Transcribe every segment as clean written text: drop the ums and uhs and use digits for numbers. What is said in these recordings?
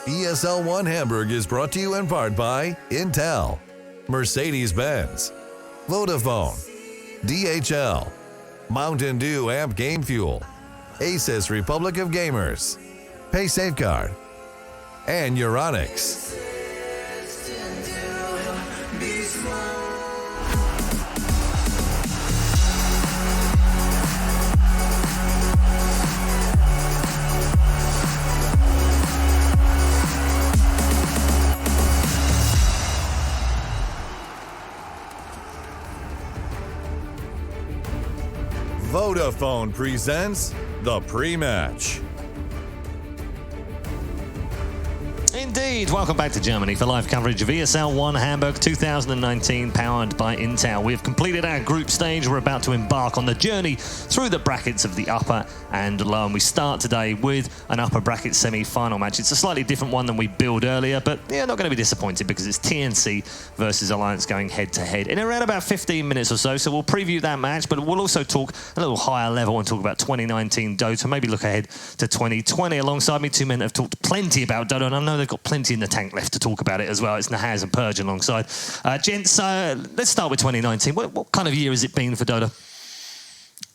ESL One Hamburg is brought to you in part by Intel, Mercedes-Benz, Vodafone, DHL, Mountain Dew Amp Game Fuel, Asus Republic of Gamers, Pay Safeguard, and Euronics. Vodafone presents the pre-match. Indeed. Welcome back to Germany for live coverage of ESL One Hamburg 2019, powered by Intel. We have completed our group stage. We're about to embark on the journey through the brackets of the upper and lower. And we start today with an upper bracket semi-final match. It's a slightly different one than we billed earlier, but yeah, not going to be disappointed because it's TNC versus Alliance going head-to-head in around about 15 minutes or so. So we'll preview that match, but we'll also talk a little higher level and talk about 2019 Dota, maybe look ahead to 2020. Alongside me, two men that have talked plenty about Dota, and I know they've got plenty in the tank left to talk about it as well. It's Nahaz and Purge alongside. Gents, let's start with 2019. What kind of year has it been for Dota?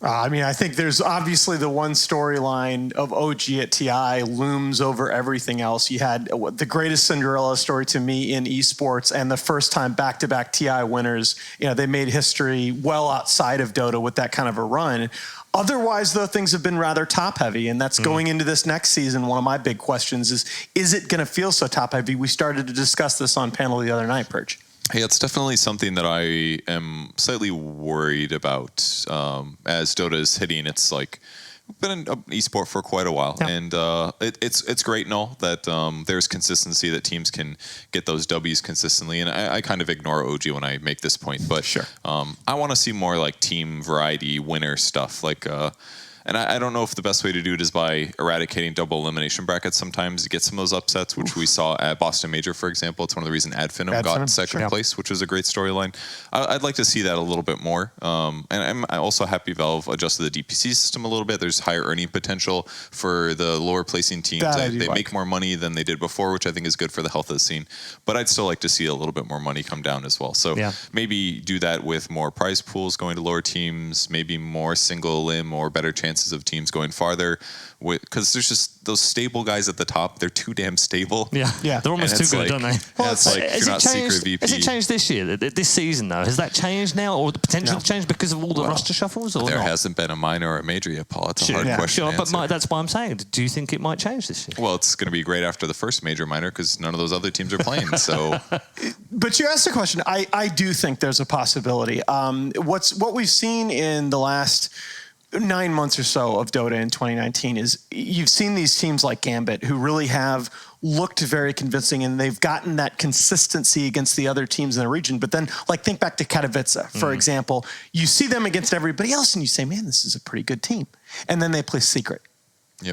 I mean, I think there's obviously the one storyline of OG at TI looms over everything else. You had the greatest Cinderella story to me in esports, and the first time back-to-back TI winners. You know, they made history well outside of Dota with that kind of a run. Otherwise, though, things have been rather top-heavy, and that's going into this next season. One of my big questions is it going to feel so top-heavy? We started to discuss this on panel the other night, Perch. Hey, it's definitely something that I am slightly worried about as Dota is hitting. It's like been an esport for quite a while, and it's great and all that there's consistency, that teams can get those W's consistently, and I kind of ignore OG when I make this point, but sure. I want to see more like team variety winner stuff, like and I don't know if the best way to do it is by eradicating double elimination brackets sometimes to get some of those upsets, which we saw at Boston Major, for example. It's one of the reasons Adfinum got second place, which was a great storyline. I'd like to see that a little bit more. And I'm also happy Valve adjusted the DPC system a little bit. There's higher earning potential for the lower placing teams. They make more money than they did before, which I think is good for the health of the scene. But I'd still like to see a little bit more money come down as well. So maybe do that with more prize pools going to lower teams, maybe more single elim or better chances of teams going farther, because there's just those stable guys at the top. They're too damn stable. Yeah, they're almost too good, don't they? Well, it's like you're not secret VP. Has it changed this year, this season though? Has that changed now, or the potential to change because of all the roster shuffles? Or there hasn't been a minor or a major yet, Paul. It's a hard question to answer. But that's why I'm saying, do you think it might change this year? Well, it's going to be great after the first major minor because none of those other teams are playing. So, but you asked the question. I do think there's a possibility. What we've seen in the last 9 months or so of Dota in 2019 is you've seen these teams like Gambit who really have looked very convincing, and they've gotten that consistency against the other teams in the region. But then, like, think back to Katowice, for example. You see them against everybody else, and you say, man, this is a pretty good team. And then they play Secret.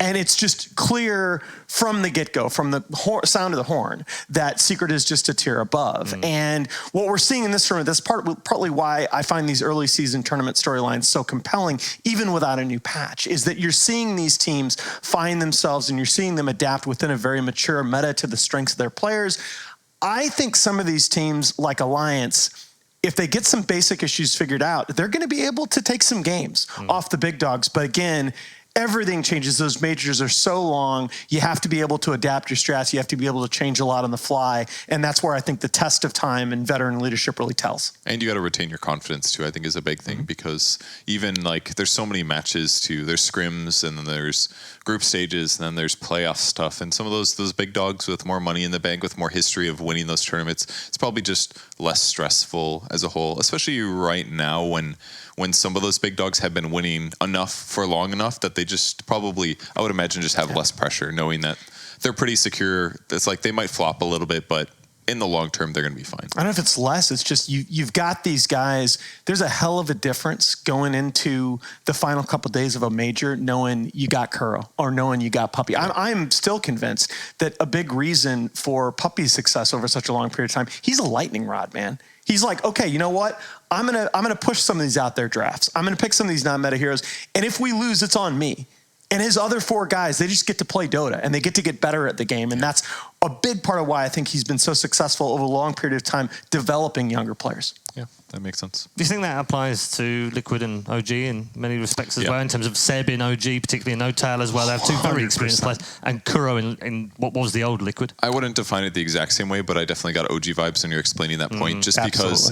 And it's just clear from the get-go, from the sound of the horn, that Secret is just a tier above. And what we're seeing in this tournament, that's partly why I find these early season tournament storylines so compelling, even without a new patch, is that you're seeing these teams find themselves and you're seeing them adapt within a very mature meta to the strengths of their players. I think some of these teams, like Alliance, if they get some basic issues figured out, they're going to be able to take some games off the big dogs. But again, everything changes. Those majors are so long. You have to be able to adapt your strats. You have to be able to change a lot on the fly. And that's where I think the test of time and veteran leadership really tells. And you got to retain your confidence too, I think, is a big thing, because even like there's so many matches too. There's scrims, and then there's group stages, and then there's playoff stuff. And some of those big dogs with more money in the bank, with more history of winning those tournaments, it's probably just less stressful as a whole, especially right now when some of those big dogs have been winning enough for long enough that they just probably, I would imagine, just have less pressure, knowing that they're pretty secure. It's like they might flop a little bit, but in the long term, they're going to be fine. I don't know if it's less. It's just you've got these guys. There's a hell of a difference going into the final couple of days of a major, knowing you got Kuro or knowing you got Puppey. I'm still convinced that a big reason for Puppey's success over such a long period of time, he's a lightning rod, man. He's like, okay, you know what? I'm gonna push some of these out there drafts. I'm gonna pick some of these non-meta heroes, and if we lose, it's on me. And his other 4 guys, they just get to play Dota and they get to get better at the game. And that's a big part of why I think he's been so successful over a long period of time developing younger players. Yeah, that makes sense. Do you think that applies to Liquid and OG in many respects as well, in terms of Seb in OG, particularly in No-Tail as well? They have 2 very experienced players, and Kuro in what was the old Liquid. I wouldn't define it the exact same way, but I definitely got OG vibes when you're explaining that point, just because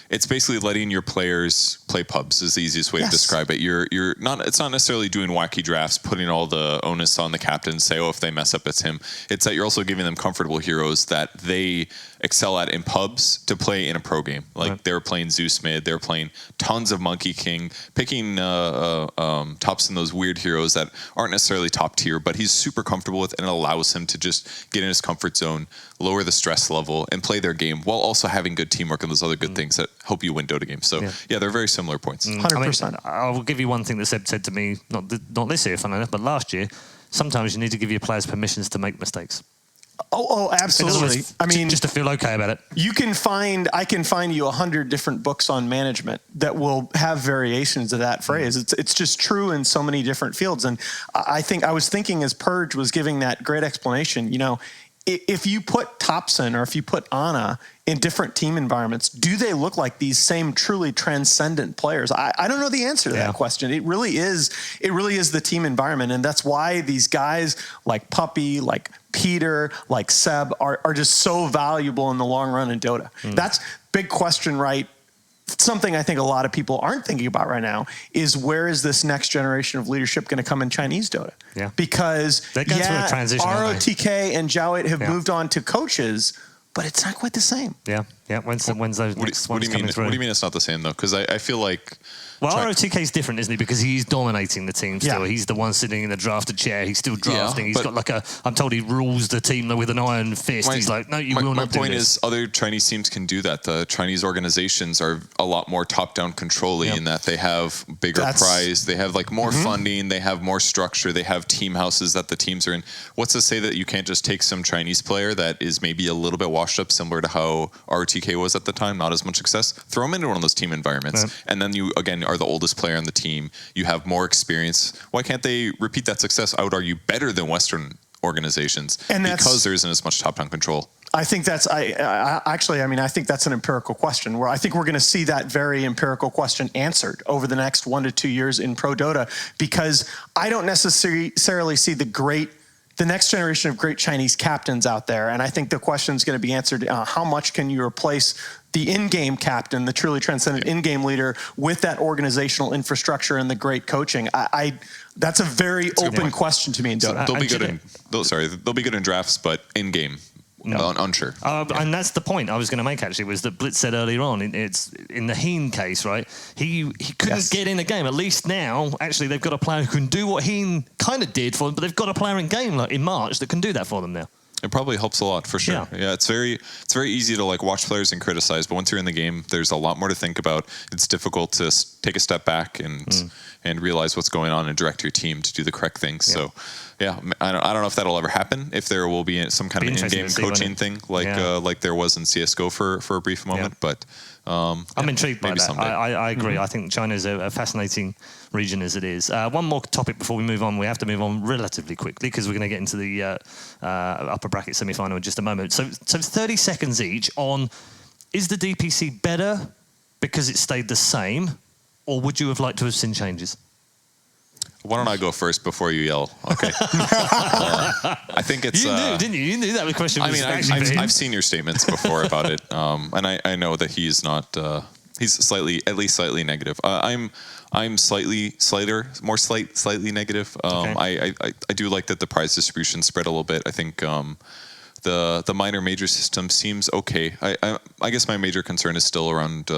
it's basically letting your players play pubs is the easiest way to describe it. It's not necessarily doing wacky drafts, putting all the onus on the captain, say, oh, if they mess up, it's him. It's that you're also giving them comfortable heroes that they excel at in pubs to play in a pro game. Like they were playing Zeus mid, they were playing tons of Monkey King, picking tops in those weird heroes that aren't necessarily top tier, but he's super comfortable with, and it allows him to just get in his comfort zone, lower the stress level, and play their game while also having good teamwork and those other good things that help you win Dota games. So yeah, they're very similar points. 100%. I will give you one thing that Seb said to me, not this year, funnily enough, but last year. Sometimes you need to give your players permissions to make mistakes. Oh, absolutely. I mean, just to feel okay about it. I can find you 100 different books on management that will have variations of that phrase. It's just true in so many different fields. And I was thinking as Purge was giving that great explanation, if you put Topson or if you put Ana in different team environments, do they look like these same truly transcendent players? I don't know the answer to that question. It really is the team environment. And that's why these guys like Puppy, like Peter, like Seb are just so valuable in the long run in Dota. That's big question, right? Something I think a lot of people aren't thinking about right now is where is this next generation of leadership going to come in Chinese Dota? Yeah. Because through a transition, ROTK and Jowett have moved on to coaches, but it's not quite the same. Yeah. When's those next ones coming through? What do you mean it's not the same though? Because I feel like. Well, ROTK is different, isn't he? Because he's dominating the team still. Yeah. He's the one sitting in the drafted chair. He's still drafting. He's got like I'm told he rules the team with an iron fist. He's like, no, you will not do this. My point is other Chinese teams can do that. The Chinese organizations are a lot more top-down controlling in that they have bigger prize. They have like more funding. They have more structure. They have team houses that the teams are in. What's to say that you can't just take some Chinese player that is maybe a little bit washed up, similar to how ROTK was at the time, not as much success, throw him into one of those team environments. And then you, again, are the oldest player on the team. You have more experience. Why can't they repeat that success? I would argue better than Western organizations, and because there isn't as much top-down control. I think that's I think that's an empirical question where I think we're going to see that very empirical question answered over the next 1 to 2 years in Pro Dota, because I don't necessarily see the next generation of great Chinese captains out there. And I think the question is going to be answered, how much can you replace the in-game captain, the truly transcendent in-game leader, with that organizational infrastructure and the great coaching? That's a very open question to me in Dota. They'll be good in drafts, but in-game, unsure. And that's the point I was going to make, actually, was that Blitz said earlier on, it's in the Heen case, right? He couldn't get in a game. At least now, actually, they've got a player who can do what Heen kind of did for them, but they've got a player in game in March that can do that for them now. It probably helps a lot, for sure. Yeah, it's very easy to like watch players and criticize, but once you're in the game, there's a lot more to think about. It's difficult to take a step back and realize what's going on and direct your team to do the correct things. So, yeah, I don't know if that'll ever happen. If there will be some kind of in-game coaching thing like there was in CS:GO for a brief moment, but. I'm intrigued by that. Someday. I agree. I think China is a fascinating region as it is. One more topic before we move on. We have to move on relatively quickly because we're going to get into the upper bracket semi-final in just a moment. So 30 seconds each on, is the DPC better because it stayed the same, or would you have liked to have seen changes? Why don't I go first before you yell? Okay. I think it's... You knew, didn't you? You knew that question was I've seen your statements before about it, and I know that he's not... he's slightly negative. I'm slightly negative. I do like that the prize distribution spread a little bit. I think the minor major system seems okay. I guess my major concern is still around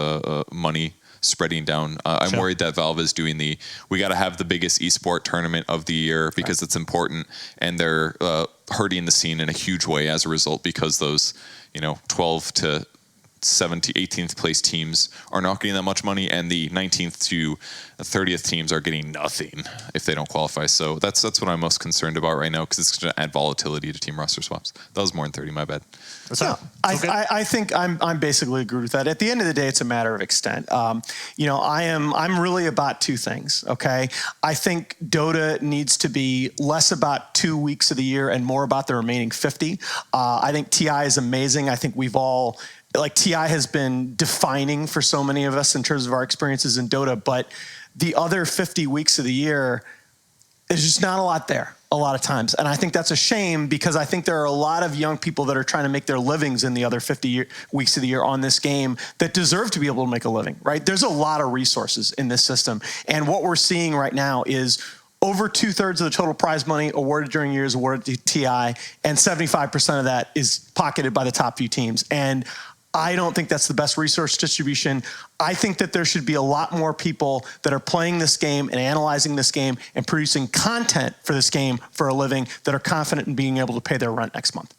money spreading down. I'm worried that Valve is doing we got to have the biggest esport tournament of the year because it's important, and they're hurting the scene in a huge way as a result, because those 12 to 17th, 18th place teams are not getting that much money, and the 19th to 30th teams are getting nothing if they don't qualify. So that's what I'm most concerned about right now, because it's going to add volatility to team roster swaps. That was more than 30, my bad. So I think I'm basically agreed with that. At the end of the day, it's a matter of extent. I'm really about two things. Okay, I think Dota needs to be less about 2 weeks of the year and more about the remaining 50. I think TI is amazing. I think we've all, like, TI has been defining for so many of us in terms of our experiences in Dota, but the other 50 weeks of the year, there's just not a lot there a lot of times. And I think that's a shame, because I think there are a lot of young people that are trying to make their livings in the other 50 weeks of the year on this game that deserve to be able to make a living, right? There's a lot of resources in this system. And what we're seeing right now is over 2/3 of the total prize money awarded during years awarded to TI, and 75% of that is pocketed by the top few teams. And I don't think that's the best resource distribution. I think that there should be a lot more people that are playing this game and analyzing this game and producing content for this game for a living that are confident in being able to pay their rent next month.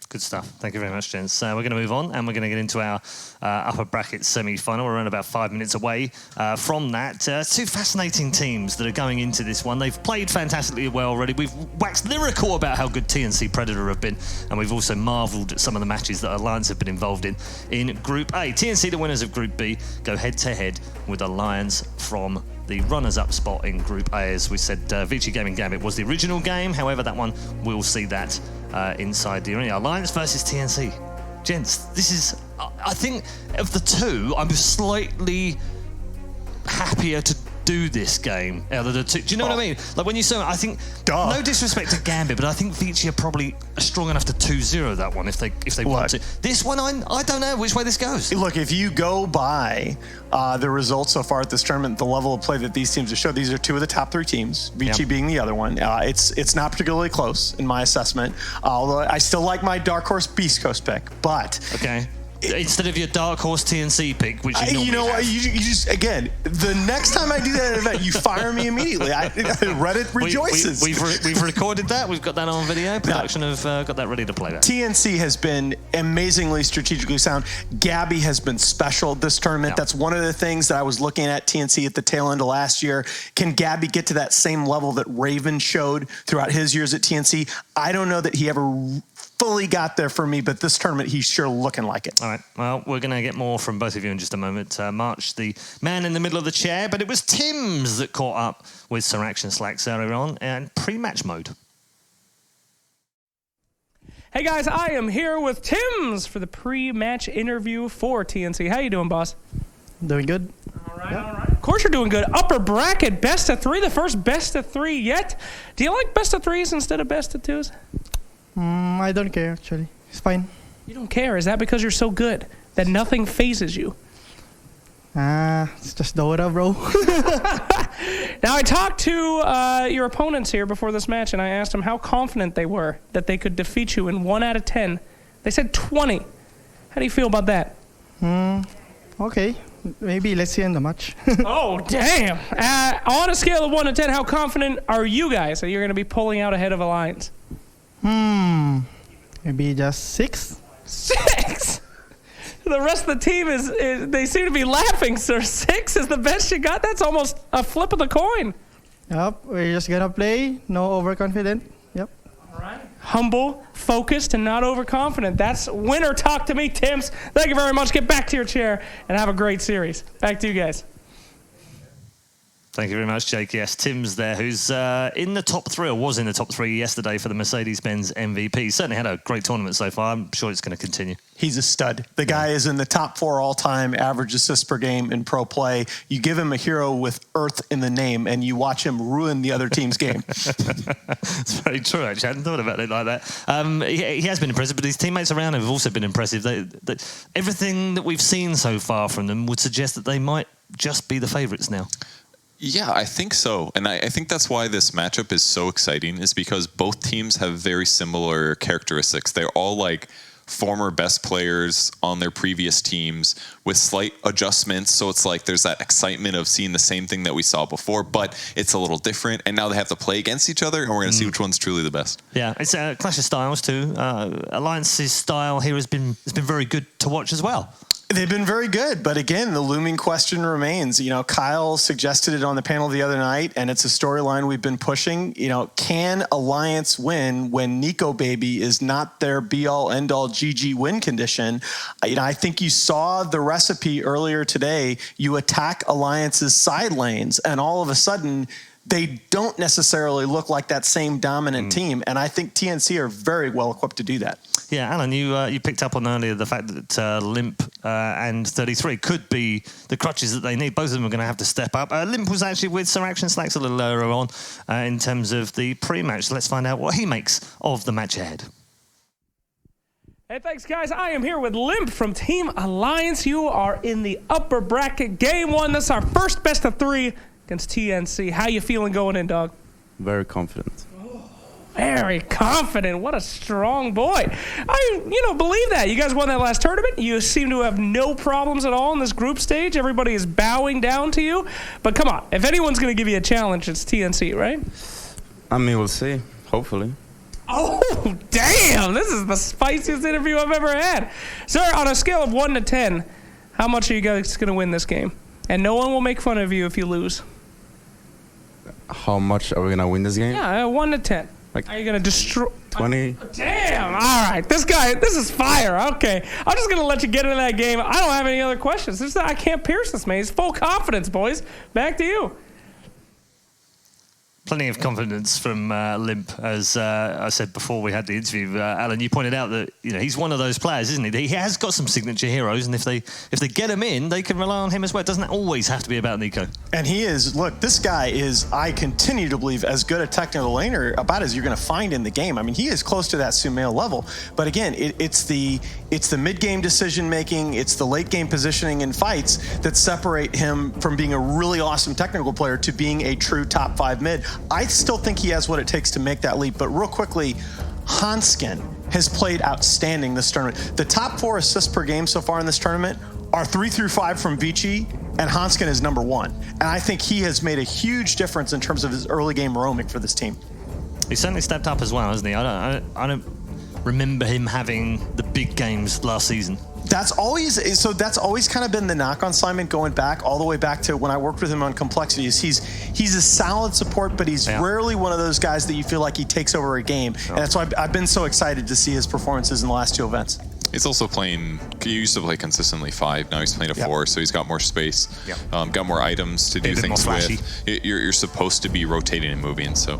Good stuff. Thank you very much, gents. We're going to move on, and we're going to get into our upper bracket semi-final. We're around about 5 minutes away from that. Two fascinating teams that are going into this one. They've played fantastically well already. We've waxed lyrical about how good TNC Predator have been, and we've also marvelled at some of the matches that Alliance have been involved in Group A. TNC, the winners of Group B, go head-to-head with Alliance from the runners-up spot in Group A. As we said, Bo3 Game and Gambit was the original game. However, that one, we'll see that inside the arena. Alliance versus TNC. Gents, this is, I think, of the two, I'm slightly happier to do this game out of the two. Do you know what I mean? Like, when you say, I think, no disrespect to Gambit, but I think Bo3 are probably strong enough to 2-0 that one if they want to. This one, I don't know which way this goes. Look, if you go by the results so far at this tournament, the level of play that these teams have showed, these are two of the top three teams, Bo3 being the other one. It's not particularly close in my assessment, although I still like my Dark Horse Beast Coast pick, but... Okay. Instead of your Dark Horse TNC pick, which you know what, you just, again, the next time I do that at an event, you fire me immediately. Reddit rejoices. We've recorded that. We've got that on video. Production have got that ready to play. That TNC has been amazingly strategically sound. Gabby has been special this tournament. That's one of the things that I was looking at TNC at the tail end of last year. Can Gabby get to that same level that Raven showed throughout his years at TNC? I don't know that he ever fully got there for me, but this tournament, he's sure looking like it. All right, well, we're going to get more from both of you in just a moment. March, the man in the middle of the chair, but it was Tim's that caught up with Sir Action Slacks earlier on and pre-match mode. Hey guys, I am here with Tim's for the pre-match interview for TNC. How you doing, boss? Doing good. All right, all right. Of course you're doing good. Upper bracket, best of three, the first best of three yet. Do you like best of threes instead of best of twos? I don't care, actually. It's fine. You don't care? Is that because you're so good that nothing phases you? It's just Dota, bro. Now, I talked to your opponents here before this match, and I asked them how confident they were that they could defeat you in 1 out of 10. They said 20. How do you feel about that? Okay. Maybe let's see in the match. Oh, damn. On a scale of 1 to 10, how confident are you guys that you're going to be pulling out ahead of Alliance? Maybe just 6. 6? The rest of the team is they seem to be laughing, sir. 6 is the best you got? That's almost a flip of the coin. Yep, we're just gonna play. No overconfident. Yep. All right. Humble, focused, and not overconfident. That's winner talk to me, Tims. Thank you very much. Get back to your chair and have a great series. Back to you guys. Thank you very much, Jake. Yes, Tim's there, who's in the top 3, or was in the top 3 yesterday for the Mercedes-Benz MVP. He's certainly had a great tournament so far. I'm sure it's going to continue. He's a stud. The guy is in the top 4 all-time average assists per game in pro play. You give him a hero with Earth in the name, and you watch him ruin the other team's game. It's very true, actually. I hadn't thought about it like that. He has been impressive, but his teammates around him have also been impressive. Everything that we've seen so far from them would suggest that they might just be the favourites now. Yeah, I think so. And I think that's why this matchup is so exciting, is because both teams have very similar characteristics. They're all like former best players on their previous teams with slight adjustments. So it's like there's that excitement of seeing the same thing that we saw before, but it's a little different. And now they have to play against each other, and we're going to see which one's truly the best. Yeah, it's a clash of styles too. Alliance's style here has been very good to watch as well. They've been very good, but again, the looming question remains. You know, Kyle suggested it on the panel the other night, and it's a storyline we've been pushing. You know, can Alliance win when Nico Baby is not their be-all, end-all GG win condition? You know, I think you saw the recipe earlier today. You attack Alliance's side lanes, and all of a sudden, they don't necessarily look like that same dominant team, and I think TNC are very well equipped to do that. Yeah, Alan, you picked up on earlier the fact that Limp and 33 could be the crutches that they need. Both of them are going to have to step up. Limp was actually with Sir Action Slacks a little earlier on in terms of the pre-match. So let's find out what he makes of the match ahead. Hey, thanks, guys. I am here with Limp from Team Alliance. You are in the upper bracket. Game 1. This is our first best of 3 against TNC. How you feeling going in, dog? Very confident. Very confident. What a strong boy. I believe that. You guys won that last tournament. You seem to have no problems at all in this group stage. Everybody is bowing down to you. But come on, if anyone's going to give you a challenge, it's TNC, right? I mean, we'll see. Hopefully. Oh, damn. This is the spiciest interview I've ever had. Sir, on a scale of 1 to 10, how much are you guys going to win this game? And no one will make fun of you if you lose. How much are we going to win this game? Yeah, 1 to 10. Like, are you going to destroy... 20? Damn. All right. This is fire. Okay. I'm just going to let you get into that game. I don't have any other questions. I can't pierce this, man. He's full confidence, boys. Back to you. Plenty of confidence from Limp, as I said before we had the interview. Alan, you pointed out that he's one of those players, isn't he? He has got some signature heroes, and if they get him in, they can rely on him as well. Doesn't that always have to be about Nico? And he is. Look, this guy is. I continue to believe as good a technical laner about as you're going to find in the game. I mean, he is close to that Sumail level. But again, it's the mid-game decision making, it's the late-game positioning in fights that separate him from being a really awesome technical player to being a true top 5 mid. I still think he has what it takes to make that leap. But real quickly, Hanskin has played outstanding this tournament. The top 4 assists per game so far in this tournament are 3 through 5 from Vici, and Hanskin is number 1. And I think he has made a huge difference in terms of his early game roaming for this team. He's certainly stepped up as well, hasn't he? I don't remember him having the big games last season. That's always kind of been the knock on Simon going back all the way back to when I worked with him on Complexities. He's a solid support, but he's rarely one of those guys that you feel like he takes over a game. And that's why I've been so excited to see his performances in the last 2 events. He's also playing, he used to play consistently 5, now he's playing a 4, so he's got more space, got more items to do things with. You're supposed to be rotating and moving, so.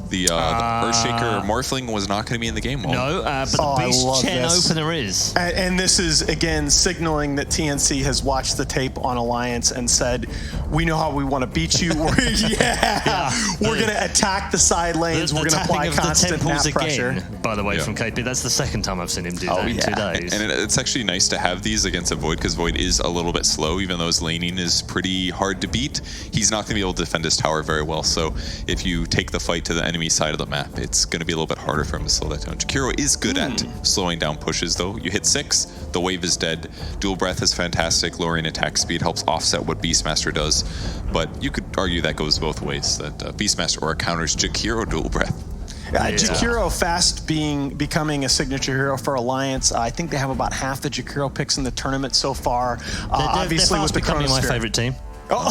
The Earthshaker Morphling was not going to be in the game. No, but the Beast Chen opener is. And this is, again, signaling that TNC has watched the tape on Alliance and said, we know how we want to beat you. We're going to attack the side lanes. We're going to apply constant map pressure. Again, by the way, from KP. That's the second time I've seen him do that in 2 days. And it's actually nice to have these against a Void, because Void is a little bit slow, even though his laning is pretty hard to beat. He's not going to be able to defend his tower very well. So if you take the fight to the enemy side of the map, it's going to be a little bit harder for him to slow that down. Jakiro is good at slowing down pushes, though. You hit 6, the wave is dead. Dual Breath is fantastic. Lowering attack speed helps offset what Beastmaster does. But you could argue that goes both ways, that Beastmaster or counters Jakiro Dual Breath. Jakiro fast becoming a signature hero for Alliance. I think they have about half the Jakiro picks in the tournament so far. Obviously, they're with the becoming my Chronosphere. favorite team. Oh,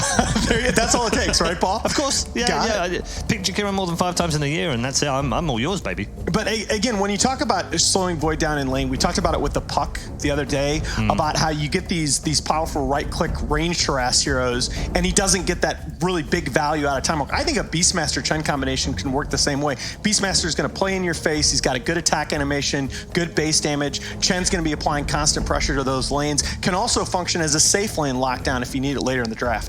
that's all it takes, right, Paul? Of course. Yeah. Pick Jakiro more than 5 times in a year, and that's it. I'm all yours, baby. But again, when you talk about slowing Void down in lane, we talked about it with the Puck the other day, about how you get these powerful right-click range harass heroes, and he doesn't get that really big value out of time. I think a Beastmaster Chen combination can work the same way. Beastmaster is going to play in your face. He's got a good attack animation, good base damage. Chen's going to be applying constant pressure to those lanes. Can also function as a safe lane lockdown if you need it later in the draft.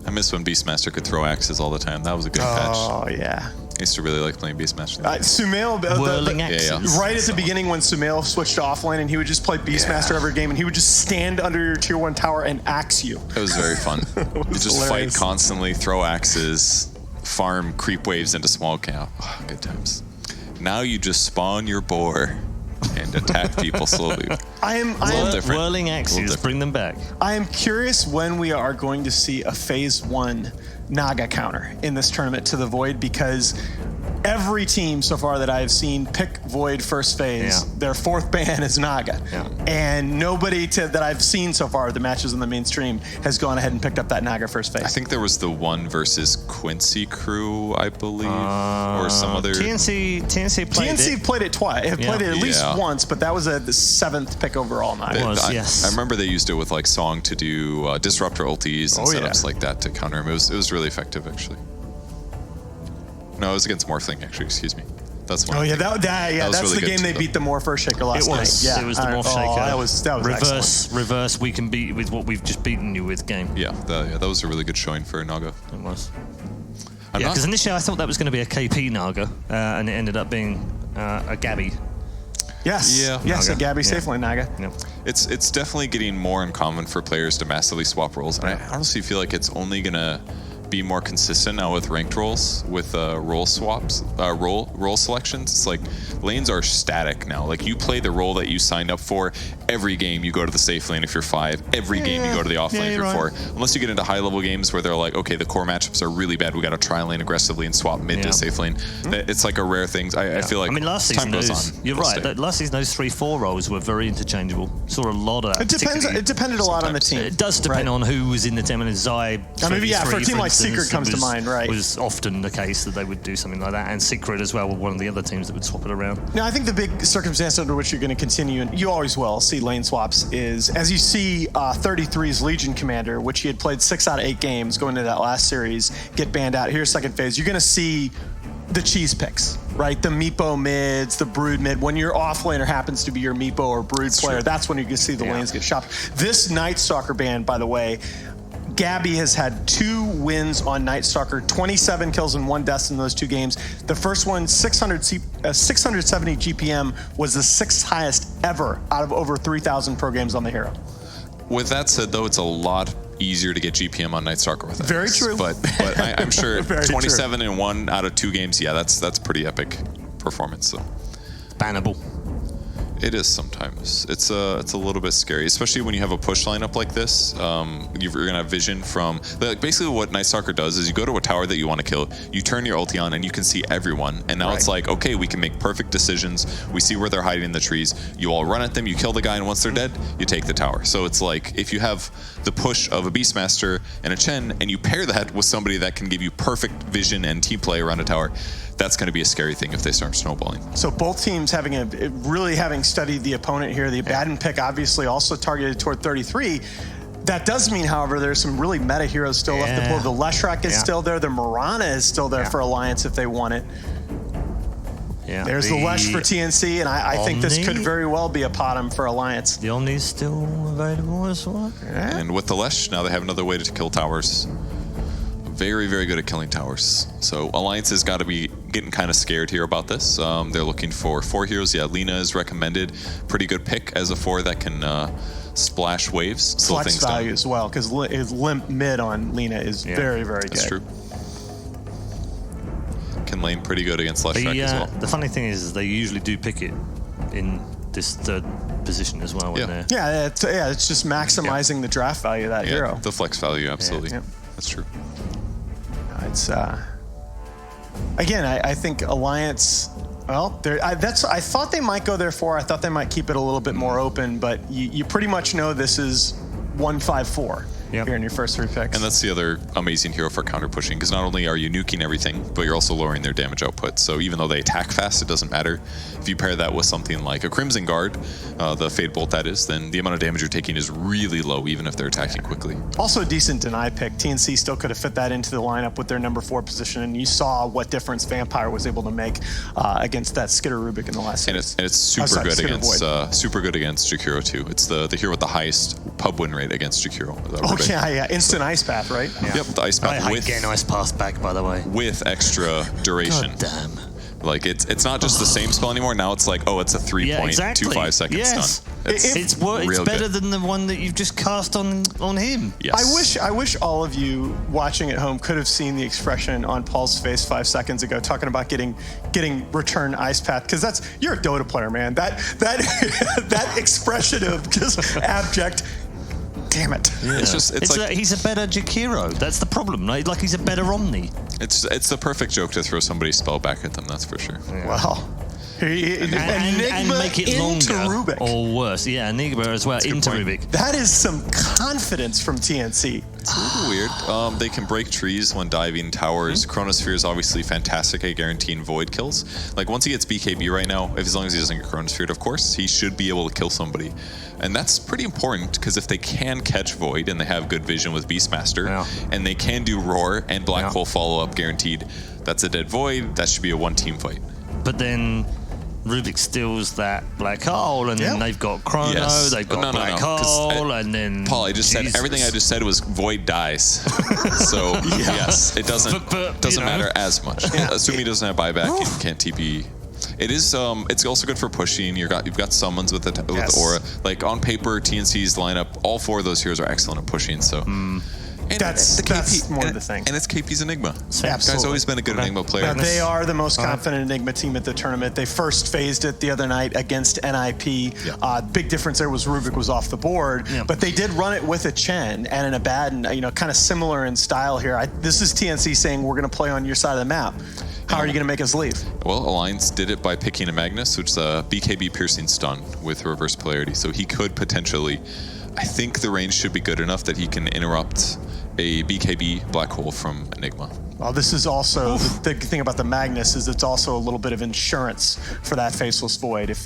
I miss when Beastmaster could throw axes all the time. That was a good patch. Oh, yeah. I used to really like playing Beastmaster. Sumail, Whirling axes. right at the beginning when Sumail switched to offlane, and he would just play Beastmaster every game, and he would just stand under your tier 1 tower and axe you. It was very fun. You just hilarious. fight constantly, throw axes, farm creep waves into small camp. Oh, good times. Now you just spawn your boar and attack people slowly. I am different. Whirling axes, bring them back. I am curious when we are going to see a phase 1 Naga counter in this tournament to the Void, because every team so far that I've seen pick Void first phase, their 4th ban is Naga. And nobody that I've seen so far, the matches in the mainstream, has gone ahead and picked up that Naga first phase. I think there was the one versus Quincy crew, I believe, or some other. TNC played it twice. It played it at least once, but that was the 7th pick overall Naga. I remember they used it with like Song to do disruptor ultis and setups like that to counter him. It was really effective, actually. No, it was against Morphling, actually. Excuse me. That's one. Oh yeah, that's really the game they beat the Morpher Shaker last night. Yeah, it was the Morph Shaker. That was reverse. We can beat with what we've just beaten you with game. Yeah, that was a really good showing for Naga. It was. Because initially I thought that was going to be a KP Naga, and it ended up being a Gabby. Yes. Yeah. Yes, a Gabby Safeline Naga. Yeah. It's definitely getting more uncommon for players to massively swap roles, and I honestly feel like it's only gonna be more consistent now with ranked roles, with role swaps, role selections. It's like lanes are static now. Like you play the role that you signed up for. Every game you go to the safe lane if you're 5. Every game you go to the off lane if you're 4. Unless you get into high level games where they're like, okay, the core matchups are really bad. We got to try lane aggressively and swap mid to safe lane. It's like a rare thing. I feel like last season you're right. Last season those 3-4 roles were very interchangeable. Saw a lot of that. It depended a lot on the team. It does depend on who was in the team. And Zai, for a team like Secret comes to mind, right? Was often the case that they would do something like that, and Secret as well were one of the other teams that would swap it around. Now, I think the big circumstance under which you're going to continue, and you always will see lane swaps, is as you see 33's Legion Commander, which he had played 6 out of 8 games going into that last series, get banned out. Here's second phase. You're going to see the cheese picks, right? The Meepo mids, the Brood mid. When your offlaner happens to be your Meepo or Brood player, that's when you can see the lanes get shopped. This Night Stalker ban, by the way, Gabby has had 2 wins on Night Stalker, 27 kills and 1 death in those 2 games. The first one, 670 GPM, was the 6th highest ever out of over 3,000 pro games on the hero. With that said, though, it's a lot easier to get GPM on Night Stalker with that. Very true. But I'm sure 27 in 1 out of 2 games, that's pretty epic performance. So. Bannable. It is sometimes. It's a little bit scary, especially when you have a push lineup like this. You're gonna have vision from basically what Night Stalker does is you go to a tower that you want to kill, you turn your ulti on, and you can see everyone. And now it's like, okay, we can make perfect decisions. We see where they're hiding in the trees. You all run at them, you kill the guy, and once they're dead, you take the tower. So it's like if you have the push of a Beastmaster and a Chen, and you pair that with somebody that can give you perfect vision and team play around a tower, that's going to be a scary thing if they start snowballing. So both teams having studied the opponent here. The Abaddon pick obviously also targeted toward 33. That does mean, however, there's some really meta heroes still left to pull. The Leshrac is still there. The Mirana is still there for Alliance if they want it. Yeah, there's the Lesh for TNC, and I think this could very well be a Potom for Alliance. The Omni's still available as well. Yeah. And with the Lesh, now they have another way to kill towers. Very, very good at killing towers. So Alliance has got to be getting kind of scared here about this. They're looking for 4 heroes. Yeah, Lina is recommended. Pretty good pick as a 4 that can splash waves. Flex value as well, because limp mid on Lina is very, very good. That's true. Can lane pretty good against Leshrac as well. The funny thing is they usually do pick it in this 3rd position as well. It's just maximizing the draft value of that hero. The flex value, absolutely. That's true. It's again, I think Alliance. Well, I thought they might go there for. I thought they might keep it a little bit more open, but you pretty much know this is 1-5-4 here in your first 3 picks. And that's the other amazing hero for counter pushing, because not only are you nuking everything, but you're also lowering their damage output. So even though they attack fast, it doesn't matter. If you pair that with something like a Crimson Guard, the Fade Bolt that is, then the amount of damage you're taking is really low, even if they're attacking quickly. Also a decent deny pick. TNC still could have fit that into the lineup with their number 4 position, and you saw what difference Vampire was able to make against that Skitter Rubik in the last series. And it's super good against Jakiro too. It's the hero with the highest pub win rate against Jakiro. Instant Ice Path, right? Yep, the Ice Path with getting Ice Path back, by the way, with extra duration. God damn. Like it's not just the same spell anymore. Now it's like, oh, it's a 3.25 second stun. It's better than the one that you've just cast on him. Yes. I wish all of you watching at home could have seen the expression on Paul's face 5 seconds ago, talking about getting return ice path, because you're a Dota player, man. That expression of just abject. Damn it! Yeah. He's a better Jakiro. That's the problem. Right? Like he's a better Omni. It's the perfect joke to throw somebody's spell back at them. That's for sure. Yeah. Wow. And make it longer Rubik. or worse. Yeah, Enigma as well into Rubik. That is some confidence from TNC. It's a little weird. They can break trees when diving towers. Chronosphere is obviously fantastic at guaranteeing void kills. Like once he gets BKB right now, as long as he doesn't get Chronosphered, of course, he should be able to kill somebody. And that's pretty important because if they can catch void and they have good vision with Beastmaster and they can do roar and black hole follow-up guaranteed, that's a dead void. That should be a one-team fight. But then Rubik steals that black hole, and then they've got Chrono, they've got black hole, and then Paul, I just said everything I just said was void dies. So yes, it doesn't matter as much. Assuming he doesn't have buyback, he can't TP. It is. It's also good for pushing. You've got summons with the aura. Like on paper, TNC's lineup, all 4 of those heroes are excellent at pushing. So. And that's more the thing. And it's KP's Enigma. Absolutely. Guy's always been a good Enigma player. They are the most confident Enigma team at the tournament. They first phased it the other night against NIP. Big difference there was Rubik was off the board, but they did run it with a Chen and an Abaddon, kind of similar in style here. This is TNC saying we're going to play on your side of the map. How are you going to make us leave? Well, Alliance did it by picking a Magnus, which is a BKB piercing stun with reverse polarity. So he could potentially, I think the range should be good enough that he can interrupt a BKB black hole from Enigma. Well, this is also the thing about the Magnus is it's also a little bit of insurance for that Faceless Void. If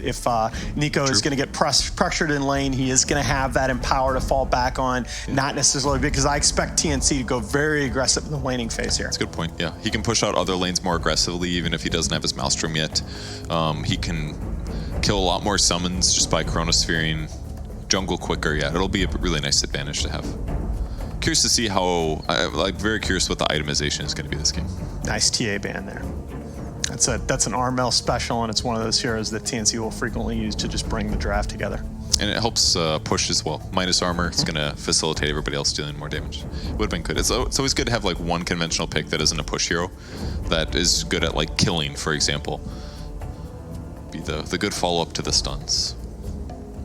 Nico is going to get pressured in lane, he is going to have that Empower to fall back on, not necessarily because I expect TNC to go very aggressive in the laning phase here. That's a good point, yeah. He can push out other lanes more aggressively even if he doesn't have his Maelstrom yet. He can kill a lot more summons just by Chronosphering jungle quicker. Yeah, it'll be a really nice advantage to have. Curious to see how, very curious what the itemization is going to be this game. Nice TA ban there. That's an RML special, and it's one of those heroes that TNC will frequently use to just bring the draft together. And it helps push as well. Minus armor, it's going to facilitate everybody else dealing more damage. Would have been good. It's always good to have like one conventional pick that isn't a push hero, that is good at like killing, for example. Be the good follow-up to the stuns.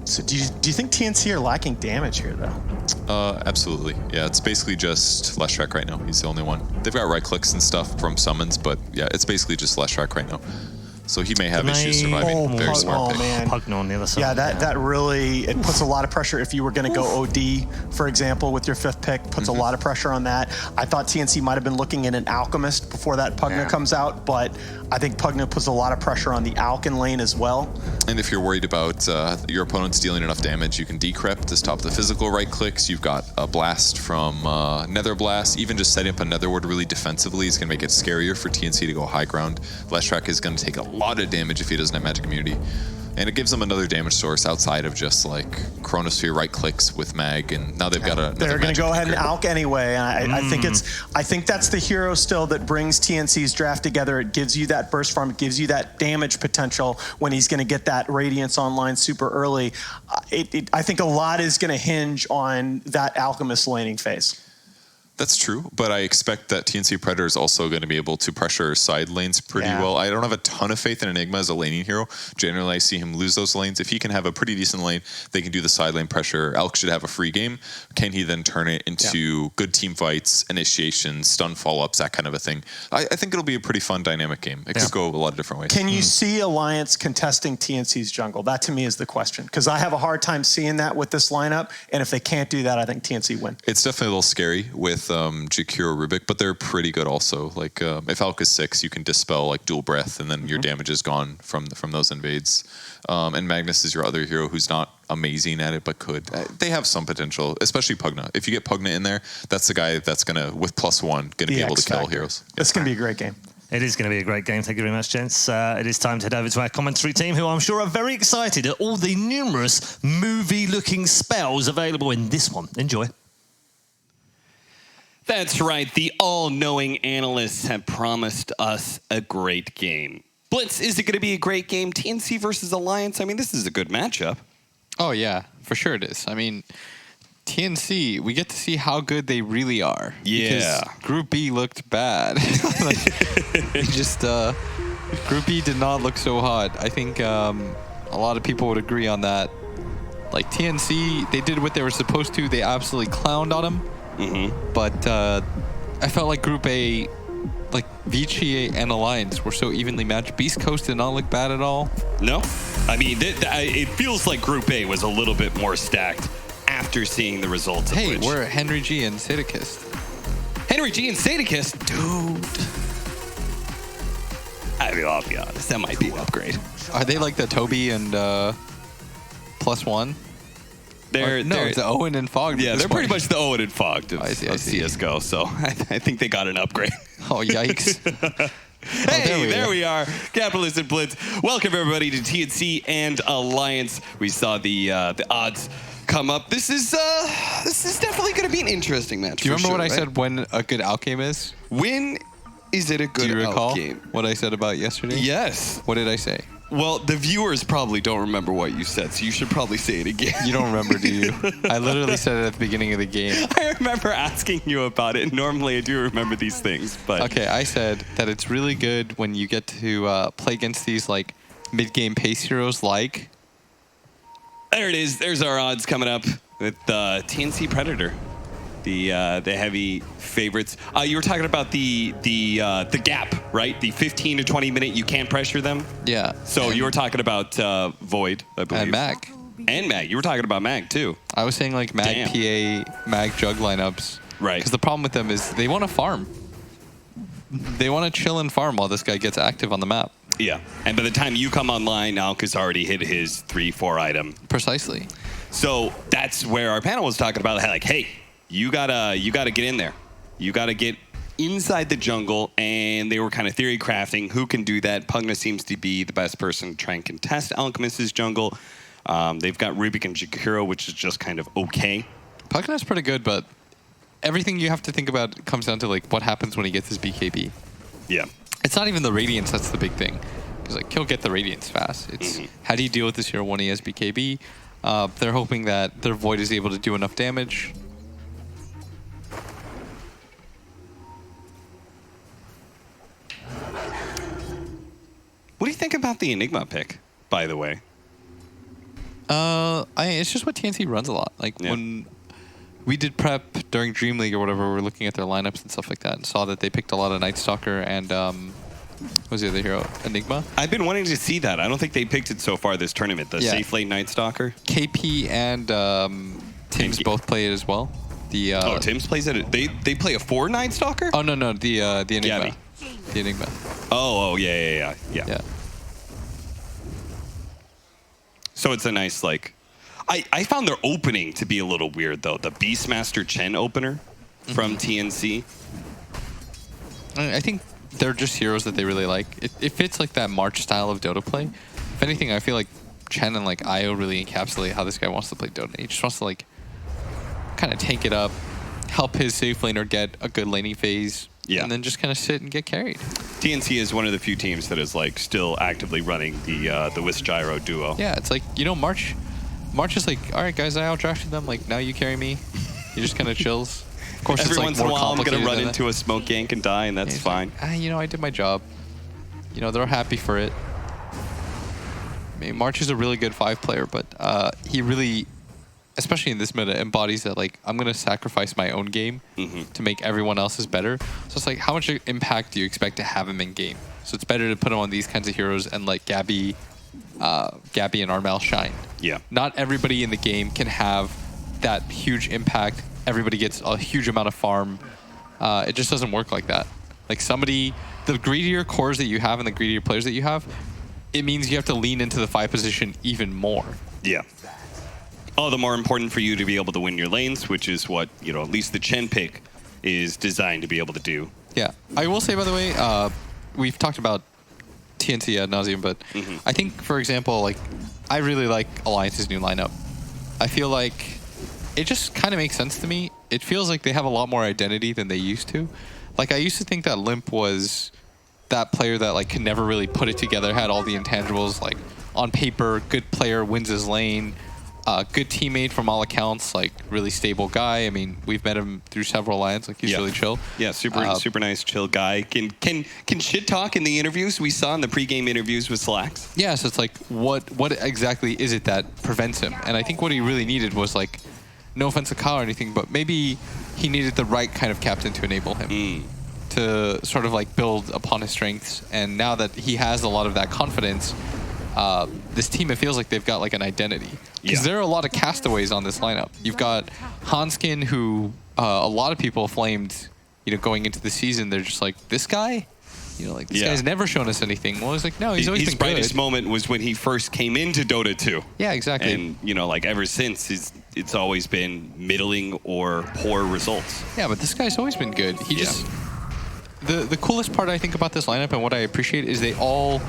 So do you think TNC are lacking damage here, though? Absolutely. Yeah, it's basically just Leshrac right now. He's the only one. They've got right clicks and stuff from summons, but yeah, it's basically just Leshrac right now. So he may have issues surviving. Very smart pick. Man. Pugna on the other side. Yeah, that really, it puts a lot of pressure. If you were going to go OD, for example, with your 5th pick, puts a lot of pressure on that. I thought TNC might have been looking at an Alchemist before that Pugna comes out, but I think Pugna puts a lot of pressure on the Alkin lane as well. And if you're worried about your opponent's dealing enough damage, you can decrypt to stop the physical right clicks. You've got a blast from Nether Blast. Even just setting up a Nether Ward really defensively is going to make it scarier for TNC to go high ground. Leshrac is going to take a lot of damage if he doesn't have magic immunity, and it gives them another damage source outside of just like Chronosphere right clicks with mag, and now they've got they're going to go ahead and Alk anyway, and I think that's the hero still that brings TNC's draft together. It gives you that burst farm, it gives you that damage potential when he's going to get that Radiance online super early. I think a lot is going to hinge on that Alchemist laning phase. That's true, but I expect that TNC Predator is also going to be able to pressure side lanes pretty well. I don't have a ton of faith in Enigma as a laning hero. Generally, I see him lose those lanes. If he can have a pretty decent lane, they can do the side lane pressure. Alk should have a free game. Can he then turn it into good team fights, initiations, stun follow-ups, that kind of a thing? I think it'll be a pretty fun dynamic game. It could go a lot of different ways. Can you see Alliance contesting TNC's jungle? That to me is the question, because I have a hard time seeing that with this lineup, and if they can't do that, I think TNC win. It's definitely a little scary with Jakiro Rubik, but they're pretty good also. Like if Alk is 6, you can dispel like dual breath, and then your damage is gone from those invades. And Magnus is your other hero who's not amazing at it, but could. They have some potential, especially Pugna. If you get Pugna in there, that's the guy that's gonna, with +1, gonna be able to kill heroes. It's gonna be a great game. It is going to be a great game. Thank you very much, gents. It is time to head over to our commentary team, who I'm sure are very excited at all the numerous movie-looking spells available in this one. Enjoy. That's right. The all-knowing analysts have promised us a great game. Blitz, is it going to be a great game? TNC versus Alliance. I mean, this is a good matchup. Oh, yeah, for sure it is. I mean, TNC, we get to see how good they really are. Yeah. Because Group B looked bad. Group B did not look so hot. I think a lot of people would agree on that. Like, TNC, they did what they were supposed to. They absolutely clowned on them. Mm-hmm. But I felt like Group A, like Vici and Alliance were so evenly matched. Beast Coast did not look bad at all. No. I mean, it feels like Group A was a little bit more stacked after seeing the results of Hey, we're Henry G and Sadakist. Henry G and Sadakist? Dude. I mean, I'll be honest. That might be an upgrade. Are they like the Toby and +1? It's the Owen and Fog. Yeah, they're pretty much the Owen and Fog of see. CSGO, so I think they got an upgrade. Oh, yikes. Hey, there we are. Capitalist and Blitz. Welcome, everybody, to TNC and Alliance. We saw the odds come up. This is definitely going to be an interesting match. Do you remember what I said when a good outgame is? When is it a good outgame? Do you recall what I said about yesterday? Yes. What did I say? Well, the viewers probably don't remember what you said, so you should probably say it again. You don't remember, do you? I literally said it at the beginning of the game. I remember asking you about it. Normally, I do remember these things, but... Okay, I said that it's really good when you get to play against these, like, mid-game pace heroes like... There it is. There's our odds coming up with TNC Predator. The heavy favorites. You were talking about the gap, right? The 15 to 20 minute, you can't pressure them. Yeah. So you were talking about Void, I believe. And Mag. And Mag. You were talking about Mag too. I was saying like Mag PA, Mag Jug lineups. Right. Because the problem with them is they want to farm. They want to chill and farm while this guy gets active on the map. Yeah. And by the time you come online, Alka's already hit his 3-4 item. Precisely. So that's where our panel was talking about, like, hey, you gotta get in there. You gotta get inside the jungle, and they were kind of theory crafting. Who can do that? Pugna seems to be the best person to try and contest Alchemist's jungle. They've got Rubik and Jakiro, which is just kind of okay. Pugna's pretty good, but everything you have to think about comes down to like what happens when he gets his BKB. Yeah. It's not even the Radiance that's the big thing. Because like he'll get the Radiance fast. It's how do you deal with this hero when he has BKB? They're hoping that their Void is able to do enough damage. What do you think about the Enigma pick, by the way? It's just what TNC runs a lot. Like when we did prep during Dream League or whatever, we were looking at their lineups and stuff like that and saw that they picked a lot of Night Stalker and what was the other hero? Enigma? I've been wanting to see that. I don't think they picked it so far this tournament, the Safe Lane Night Stalker. KP and Tim's both play it as well. Oh, Tim's plays it. They play a 4 Night Stalker? Oh, no, the Enigma. Gabby. The Enigma. Oh, yeah. So it's a nice, like... I found their opening to be a little weird, though. The Beastmaster Chen opener from TNC. I think they're just heroes that they really like. It fits, like, that March style of Dota play. If anything, I feel like Chen and, like, Io really encapsulate how this guy wants to play Dota. He just wants to, like, kind of tank it up, help his safe laner get a good laning phase, and then just kind of sit and get carried. TNC is one of the few teams that is like still actively running the Wisp Gyro duo. Yeah, it's like, you know, March is like, all right, guys, I outdrafted them. Like, now you carry me. He just kind of chills. Of course, every it's like once in a more while, I'm going to run than into a smoke gank and die, and that's fine. Like, you know, I did my job. You know, they're happy for it. I mean, March is a really good 5 player, but he really, especially in this meta, embodies that, like, I'm going to sacrifice my own game to make everyone else's better. So it's like, how much impact do you expect to have him in game? So it's better to put him on these kinds of heroes and let Gabby and Armel shine. Yeah. Not everybody in the game can have that huge impact. Everybody gets a huge amount of farm. It just doesn't work like that. Like the greedier cores that you have and the greedier players that you have, it means you have to lean into the 5 position even more. Yeah. All the more important for you to be able to win your lanes, which is what, you know, at least the Chen pick is designed to be able to do. Yeah. I will say, by the way, we've talked about TNC ad nauseum, but I think, for example, like, I really like Alliance's new lineup. I feel like it just kind of makes sense to me. It feels like they have a lot more identity than they used to. Like, I used to think that Limp was that player that like could never really put it together, had all the intangibles, like on paper, good player, wins his lane, good teammate from all accounts, like really stable guy. I mean, we've met him through several lines, like he's really chill. Yeah, super nice, chill guy. Can shit talk in the interviews we saw in the pregame interviews with Slacks. Yeah, so it's like, what exactly is it that prevents him? And I think what he really needed was like, no offense to Kyle or anything, but maybe he needed the right kind of captain to enable him to sort of like build upon his strengths. And now that he has a lot of that confidence, this team, it feels like they've got like an identity. Because there are a lot of castaways on this lineup. You've got Hanskin, who a lot of people flamed, going into the season. They're just like, this guy? Like this guy's never shown us anything. Well, it's like, no, he's always been good. His brightest moment was when he first came into Dota 2. Yeah, exactly. And, like ever since, it's always been middling or poor results. Yeah, but this guy's always been good. He just... The coolest part, I think, about this lineup and what I appreciate is they all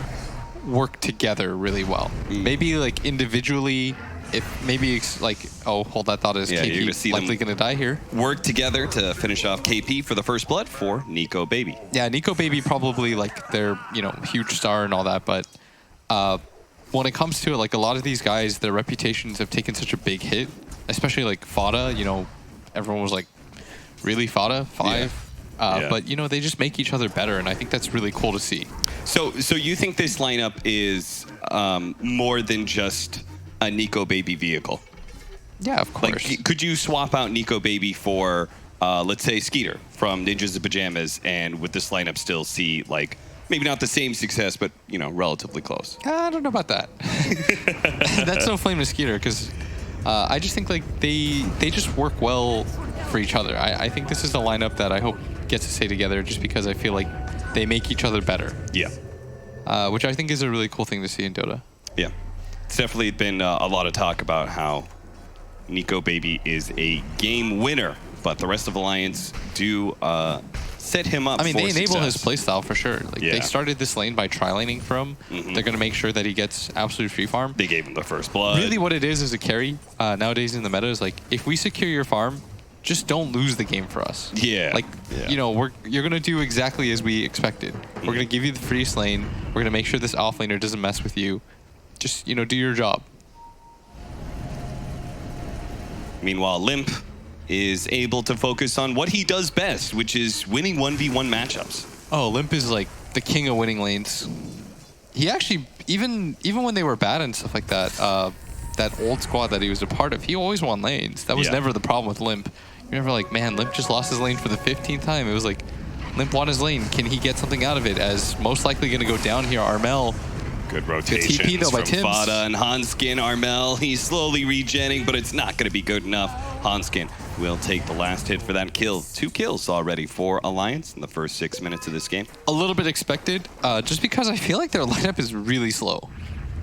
work together really well. Maybe, like, individually... If maybe it's like, oh, hold that thought, is KP likely going to die here? Work together to finish off KP for the first blood for Nico Baby. Yeah, Nico Baby probably like their huge star and all that, but when it comes to it, like a lot of these guys, their reputations have taken such a big hit, especially like Fada. Everyone was like, really Fada 5? But they just make each other better, and I think that's really cool to see. So you think this lineup is more than just a Nico Baby vehicle? Yeah, of course. Like, could you swap out Nico Baby for, let's say, Skeeter from Ninjas and Pajamas, and with this lineup still see, like, maybe not the same success, but, relatively close? I don't know about that. That's no flame to Skeeter, because I just think, like, they just work well for each other. I think this is a lineup that I hope gets to stay together just because I feel like they make each other better. Yeah. Which I think is a really cool thing to see in Dota. Yeah. It's definitely been a lot of talk about how Nico Baby is a game winner, but the rest of Alliance do set him up for they enable success. his playstyle for sure. Like they started this lane by tri-laning for him. They're going to make sure that he gets absolute free farm. They gave him the first blood. Really what it is a carry nowadays in the meta is like, if we secure your farm, just don't lose the game for us. Yeah. Like, you're going to do exactly as we expected. We're going to give you the freest lane. We're going to make sure this offlaner doesn't mess with you. Just, do your job. Meanwhile, Limp is able to focus on what he does best, which is winning 1v1 matchups. Oh, Limp is like the king of winning lanes. He actually, even when they were bad and stuff like that, that old squad that he was a part of, he always won lanes. That was never the problem with Limp. You're never like, man, Limp just lost his lane for the 15th time. It was like, Limp won his lane. Can he get something out of it? As most likely going to go down here, Armel. Good rotations TP, though, by from Tims. Fada and Hanskin. Armel, he's slowly regenning, but it's not going to be good enough. Hanskin will take the last hit for that kill. 2 kills already for Alliance in the first 6 minutes of this game. A little bit expected, just because I feel like their lineup is really slow.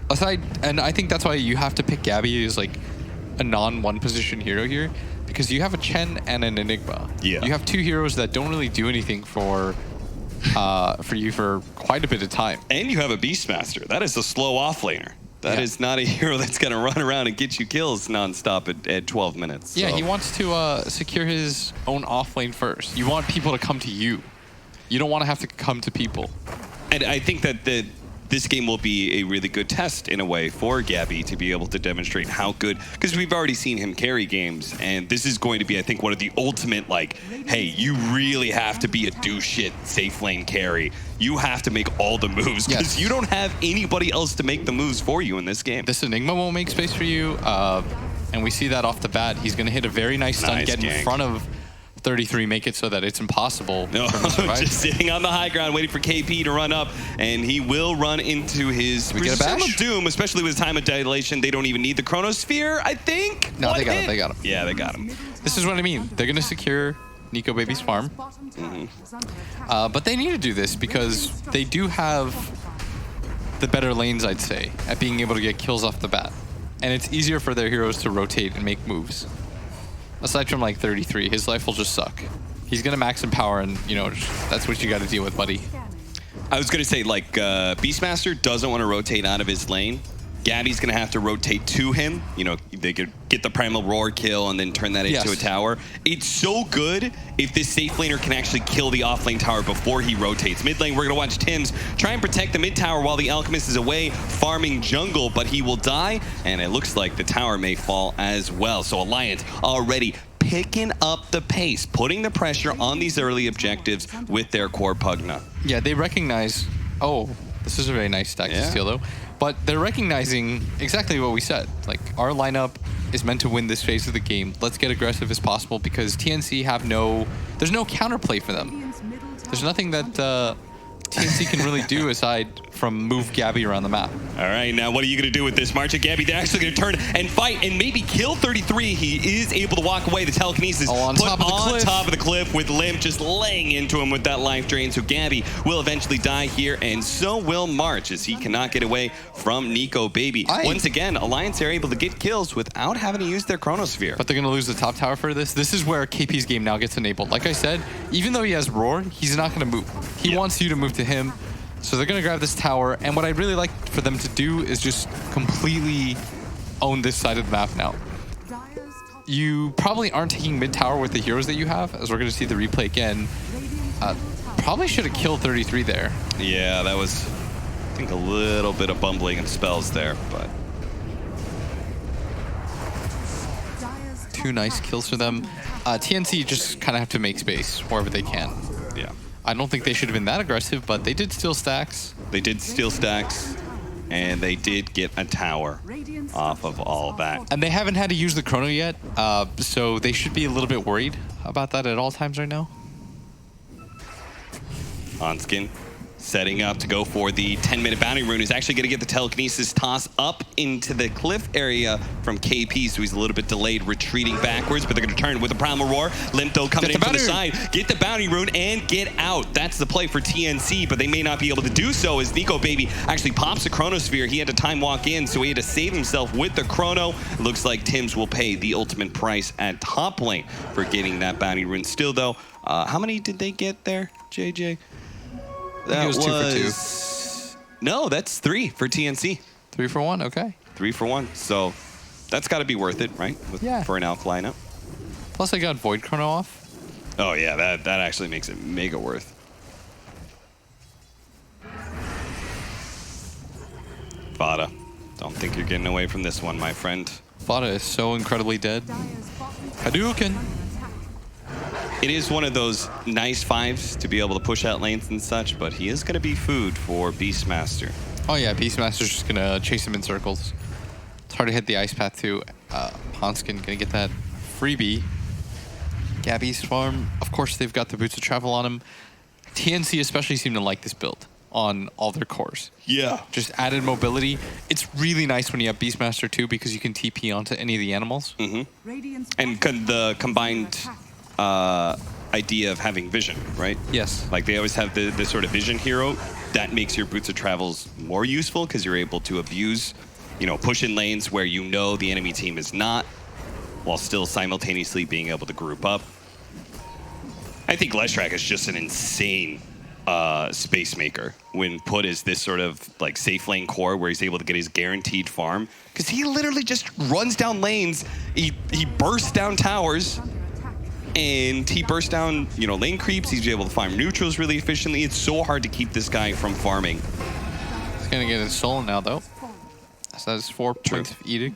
And I think that's why you have to pick Gabby as like a non-one position hero here, because you have a Chen and an Enigma. Yeah. You have 2 heroes that don't really do anything for you for quite a bit of time. And you have a Beastmaster. That is a slow offlaner. That is not a hero that's going to run around and get you kills nonstop at 12 minutes. Yeah, so. he wants to secure his own offlane first. You want people to come to you. You don't want to have to come to people. And I think that this game will be a really good test in a way for Gabby to be able to demonstrate how good, because we've already seen him carry games, and this is going to be, I think, one of the ultimate, like, hey, you really have to be a do shit safe lane carry. You have to make all the moves, because you don't have anybody else to make the moves for you in this game. This Enigma won't make space for you, and we see that off the bat. He's going to hit a very nice stun, get in front of 33, make it so that it's impossible for him to survive. Just sitting on the high ground, waiting for KP to run up, and he will run into his doom, especially with time of dilation. They don't even need the Chronosphere, I think. No, they got him. Yeah, they got him. This is what I mean. They're going to secure Nico Baby's farm. But they need to do this because they do have the better lanes, I'd say, at being able to get kills off the bat. And it's easier for their heroes to rotate and make moves. Aside from like 33, his life will just suck. He's gonna max in power, and that's what you got to deal with, buddy. I was gonna say, like, Beastmaster doesn't want to rotate out of his lane Gabby's going to have to rotate to him. You know, they could get the Primal Roar kill and then turn that into a tower. It's so good if this safe laner can actually kill the offlane tower before he rotates. Mid lane, we're going to watch Tims try and protect the mid tower while the Alchemist is away farming jungle, but he will die, and it looks like the tower may fall as well. So Alliance already picking up the pace, putting the pressure on these early objectives with their core Pugna. Yeah, they recognize, oh, this is a very nice stack to steal though. But they're recognizing exactly what we said. Like, our lineup is meant to win this phase of the game. Let's get aggressive as possible because TNC have there's no counterplay for them. There's nothing that TNC can really do aside from move Gabby around the map. All right, now what are you going to do with this March of Gabby? They're actually going to turn and fight and maybe kill 33. He is able to walk away. The telekinesis on top of the cliff with Limp just laying into him with that life drain. So Gabby will eventually die here, and so will March as he cannot get away from Nico Baby. Once again, Alliance are able to get kills without having to use their Chronosphere. But they're going to lose the top tower for this. This is where KP's game now gets enabled. Like I said, even though he has Roar, he's not going to move. He wants you to move to him. So they're going to grab this tower, and what I'd really like for them to do is just completely own this side of the map now. You probably aren't taking mid tower with the heroes that you have, as we're going to see the replay again. Probably should have killed 33 there. Yeah, that was, I think, a little bit of bumbling and spells there, but... 2 nice kills for them. TNC just kind of have to make space wherever they can. Yeah. I don't think they should have been that aggressive, but they did steal stacks. They did steal stacks, and they did get a tower off of all of that. And they haven't had to use the Chrono yet, so they should be a little bit worried about that at all times right now. Onskin setting up to go for the 10-minute bounty rune. Is actually going to get the telekinesis toss up into the cliff area from KP, so he's a little bit delayed, retreating backwards, but they're going to turn with the Primal Roar. Limto coming in from the side, get the bounty rune and get out. That's the play for TNC, but they may not be able to do so as Nico Baby actually pops the Chronosphere. He had to time walk in, so he had to save himself with the Chrono. It looks like Tims will pay the ultimate price at top lane for getting that bounty rune. Still though, how many did they get there, JJ? That was 2 for 2. No, that's 3 for TNC. 3 for 1, okay. 3 for 1. So that's got to be worth it, right? For an Alk lineup. Plus I got Void Chrono off. Oh yeah, that actually makes it mega worth. Vada, don't think you're getting away from this one, my friend. Vada is so incredibly dead. Hadouken! It is one of those nice 5s to be able to push out lanes and such, but he is going to be food for Beastmaster. Oh yeah, Beastmaster's just going to chase him in circles. It's hard to hit the ice path too. Hanskin going to get that freebie. Gabby's farm, of course they've got the boots of travel on him. TNC especially seem to like this build on all their cores. Yeah. Just added mobility. It's really nice when you have Beastmaster too because you can TP onto any of the animals. Mm-hmm. And the combined idea of having vision, right? Yes. Like they always have the sort of vision hero that makes your boots of travels more useful because you're able to abuse, you know, push in lanes where you know the enemy team is not, while still simultaneously being able to group up. I think Leshrac is just an insane space maker when put as this sort of like safe lane core where he's able to get his guaranteed farm because he literally just runs down lanes, he bursts down towers, and he bursts down, you know, lane creeps. He's able to farm neutrals really efficiently. It's so hard to keep this guy from farming. He's gonna get it stolen now though. So that's 4 points of Edict.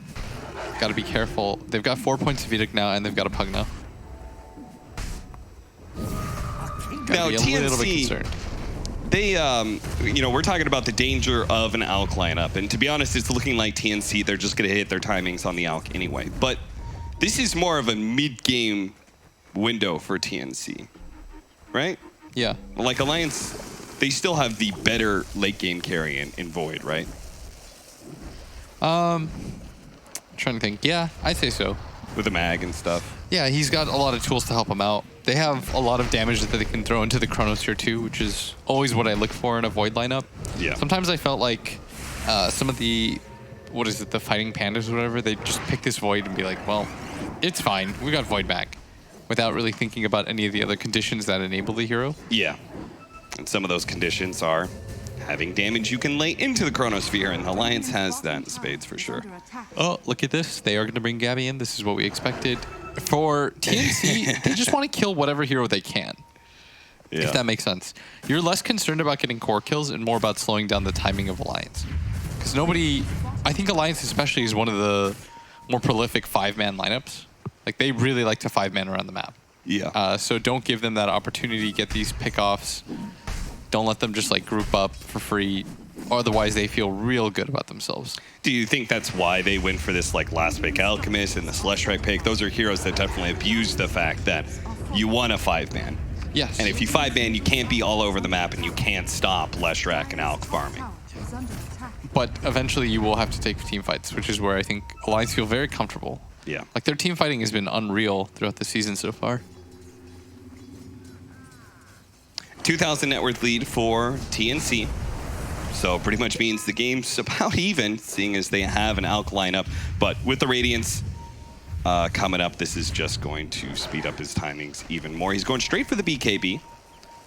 Gotta be careful. They've got 4 points of Edict now and they've got a Pugna. Now be a little bit TNC, concerned. they, you know, we're talking about the danger of an Alk lineup. And to be honest, it's looking like TNC, they're just gonna hit their timings on the Alk anyway. But this is more of a mid-game window for TNC, right? Yeah. Like Alliance, they still have the better late game carry in Void, right? Trying to think. Yeah, I'd say so. With the mag and stuff. Yeah, he's got a lot of tools to help him out. They have a lot of damage that they can throw into the Chronosphere too, which is always what I look for in a Void lineup. Yeah. Sometimes I felt like some of the, what is it, the Fighting Pandas or whatever, they just pick this Void and be like, well, it's fine. We got Void back. Without really thinking about any of the other conditions that enable the hero. Yeah. And some of those conditions are having damage you can lay into the Chronosphere, and Alliance has that in spades for sure. Oh, look at this. They are going to bring Gabby in. This is what we expected. For TNC, they just want to kill whatever hero they can. Yeah. If that makes sense. You're less concerned about getting core kills and more about slowing down the timing of Alliance. Because nobody, I think Alliance especially is one of the more prolific 5-man lineups. Like, they really like to 5-man around the map. Yeah. So don't give them that opportunity to get these pickoffs. Don't let them just like group up for free. Otherwise, they feel real good about themselves. Do you think that's why they went for this like last pick Alchemist and the Celesтрike pick? Those are heroes that definitely abuse the fact that you want a 5-man. Yes. And if you 5-man, you can't be all over the map and you can't stop Leshrac and Alk farming. But eventually you will have to take team fights, which is where I think Alliance feel very comfortable. Yeah. Like their team fighting has been unreal throughout the season so far. 2,000 net worth lead for TNC. So pretty much means the game's about even, seeing as they have an Alk lineup. But with the Radiance coming up, this is just going to speed up his timings even more. He's going straight for the BKB.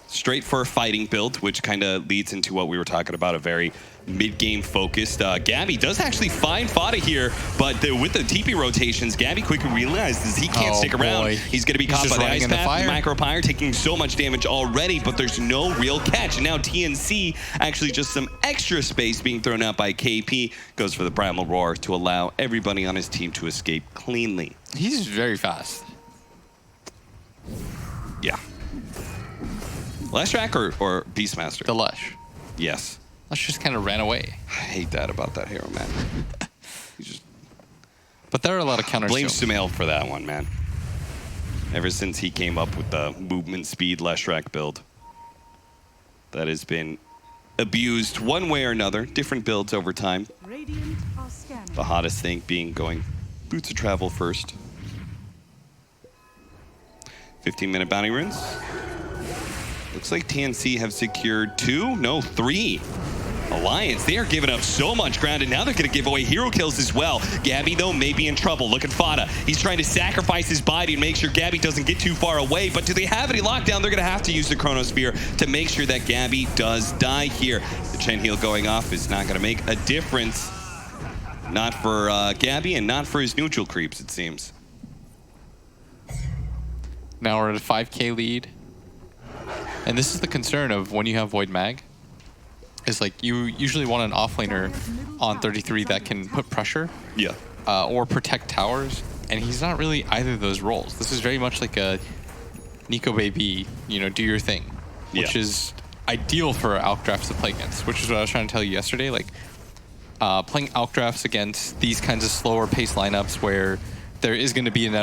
Straight for a fighting build, which kind of leads into what we were talking about, a very mid-game focused. Gabby does actually find Fada here, but with the TP rotations, Gabby quickly realizes he can't stick around. He's going to be caught by the Ice Path, Micropyre, taking so much damage already, but there's no real catch. And now TNC, actually just some extra space being thrown out by KP, goes for the Primal Roar to allow everybody on his team to escape cleanly. He's very fast. Yeah. Leshrac or Beastmaster? The Lesh. Yes. Lesh just kind of ran away. I hate that about that hero, man. But there are a lot of counters. Blame Sumail for that one, man. Ever since he came up with the movement speed Leshrac build, that has been abused one way or another, different builds over time. The hottest thing being going Boots of Travel first. 15-minute bounty runes. Looks like TNC have secured 3 Alliance. They are giving up so much ground, and now they're going to give away hero kills as well. Gabby, though, may be in trouble. Look at Fada. He's trying to sacrifice his body to make sure Gabby doesn't get too far away, but do they have any lockdown? They're going to have to use the Chronosphere to make sure that Gabby does die here. The Chen heal going off is not going to make a difference. Not for Gabby and not for his neutral creeps, it seems. Now we're at a 5k lead. And this is the concern of when you have Void Mag, is like you usually want an offlaner on 33 that can put pressure, or protect towers, and he's not really either of those roles. This is very much like a Nico Baby, do your thing, which is ideal for Alk drafts to play against, which is what I was trying to tell you yesterday. Like playing Alk drafts against these kinds of slower pace lineups where there is going to be an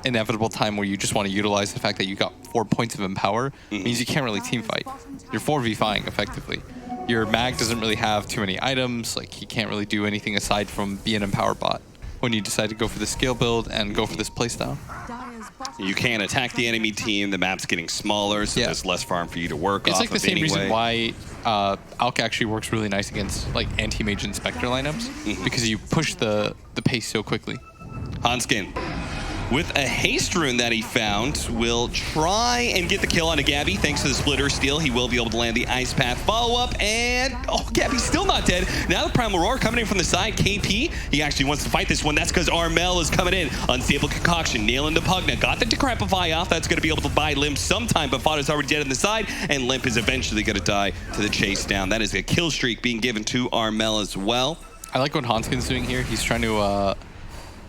inevitable time where you just want to utilize the fact that you got 4 points of empower, means you can't really team fight. You're 4v5ing effectively. Your mag doesn't really have too many items, like he can't really do anything aside from be an empower bot when you decide to go for the skill build and go for this playstyle. You can't attack the enemy team, the map's getting smaller, so there's less farm for you to work off of. It's like the same reason why Alk actually works really nice against like anti-mage and Spectre lineups, because you push the pace so quickly. Hanskin, with a haste rune that he found, will try and get the kill onto Gabby. Thanks to the splitter steal, he will be able to land the Ice Path follow-up, and Gabby's still not dead. Now the Primal Roar coming in from the side. KP, he actually wants to fight this one. That's because Armel is coming in. Unstable Concoction, nailing the Pugna. Got the Decrepify off. That's going to be able to buy Limp sometime, but Fada's already dead on the side, and Limp is eventually going to die to the chase down. That is a kill streak being given to Armel as well. I like what Hanskin's doing here. He's trying to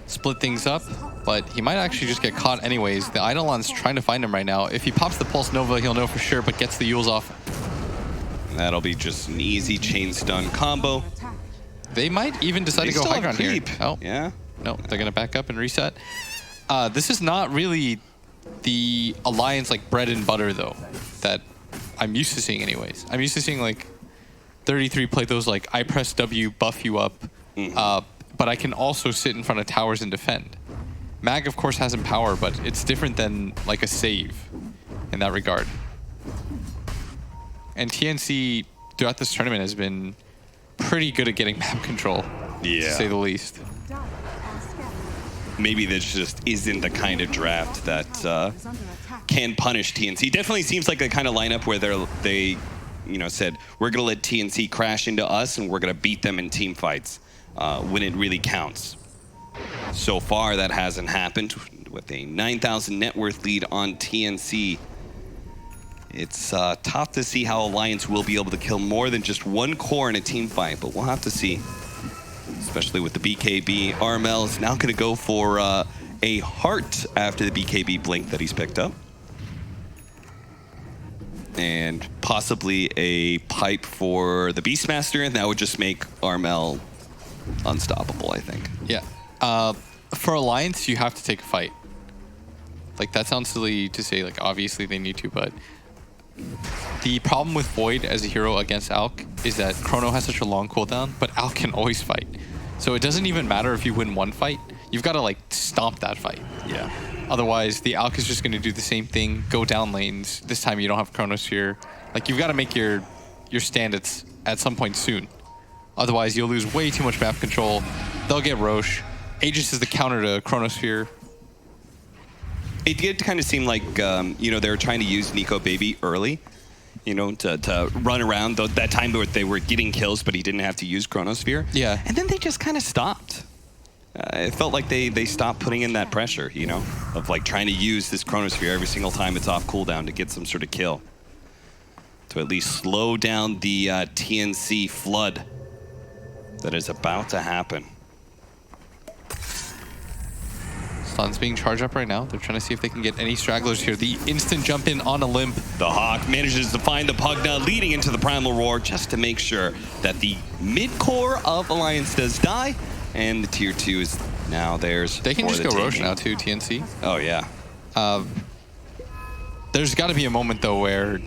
split things up, but he might actually just get caught anyways. The Eidolon's trying to find him right now. If he pops the Pulse Nova, he'll know for sure, but gets the Yules off. And that'll be just an easy chain stun combo. They might even decide to go high ground here. Oh, yeah. No, they're going to back up and reset. This is not really the Alliance like bread and butter though, that I'm used to seeing anyways. I'm used to seeing like 33 play those like I press W, buff you up, but I can also sit in front of towers and defend. Mag, of course, has empower, but it's different than like a save in that regard. And TNC throughout this tournament has been pretty good at getting map control, to say the least. Maybe this just isn't the kind of draft that can punish TNC. Definitely seems like the kind of lineup where they said, we're going to let TNC crash into us and we're going to beat them in team fights when it really counts. So far, that hasn't happened. With a 9,000 net worth lead on TNC, it's tough to see how Alliance will be able to kill more than just one core in a team fight, but we'll have to see. Especially with the BKB. Armel is now going to go for a heart after the BKB blink that he's picked up. And possibly a pipe for the Beastmaster, and that would just make Armel unstoppable, I think. Yeah. For Alliance, you have to take a fight. Like, that sounds silly to say, like, obviously they need to, but the problem with Void as a hero against Alk is that Chrono has such a long cooldown, but Alk can always fight. So it doesn't even matter if you win one fight. You've got to, like, stomp that fight. Yeah. Otherwise, the Alk is just going to do the same thing, go down lanes. This time you don't have Chronosphere. Like, you've got to make your stand at some point soon. Otherwise, you'll lose way too much map control. They'll get Roche. Aegis is the counter to Chronosphere. It did kind of seem like, they were trying to use Nico Baby early, to run around that time where they were getting kills, but he didn't have to use Chronosphere. Yeah. And then they just kind of stopped. It felt like they stopped putting in that pressure, of like trying to use this Chronosphere every single time it's off cooldown to get some sort of kill. To at least slow down the TNC flood that is about to happen. Stun's being charged up right now. They're trying to see if they can get any stragglers here. The instant jump in on a limp. The Hawk manages to find the Pugna leading into the Primal Roar just to make sure that the mid-core of Alliance does die, and the tier 2 is now theirs. They can just go Roche now too, TNC. Oh, yeah. There's got to be a moment, though, where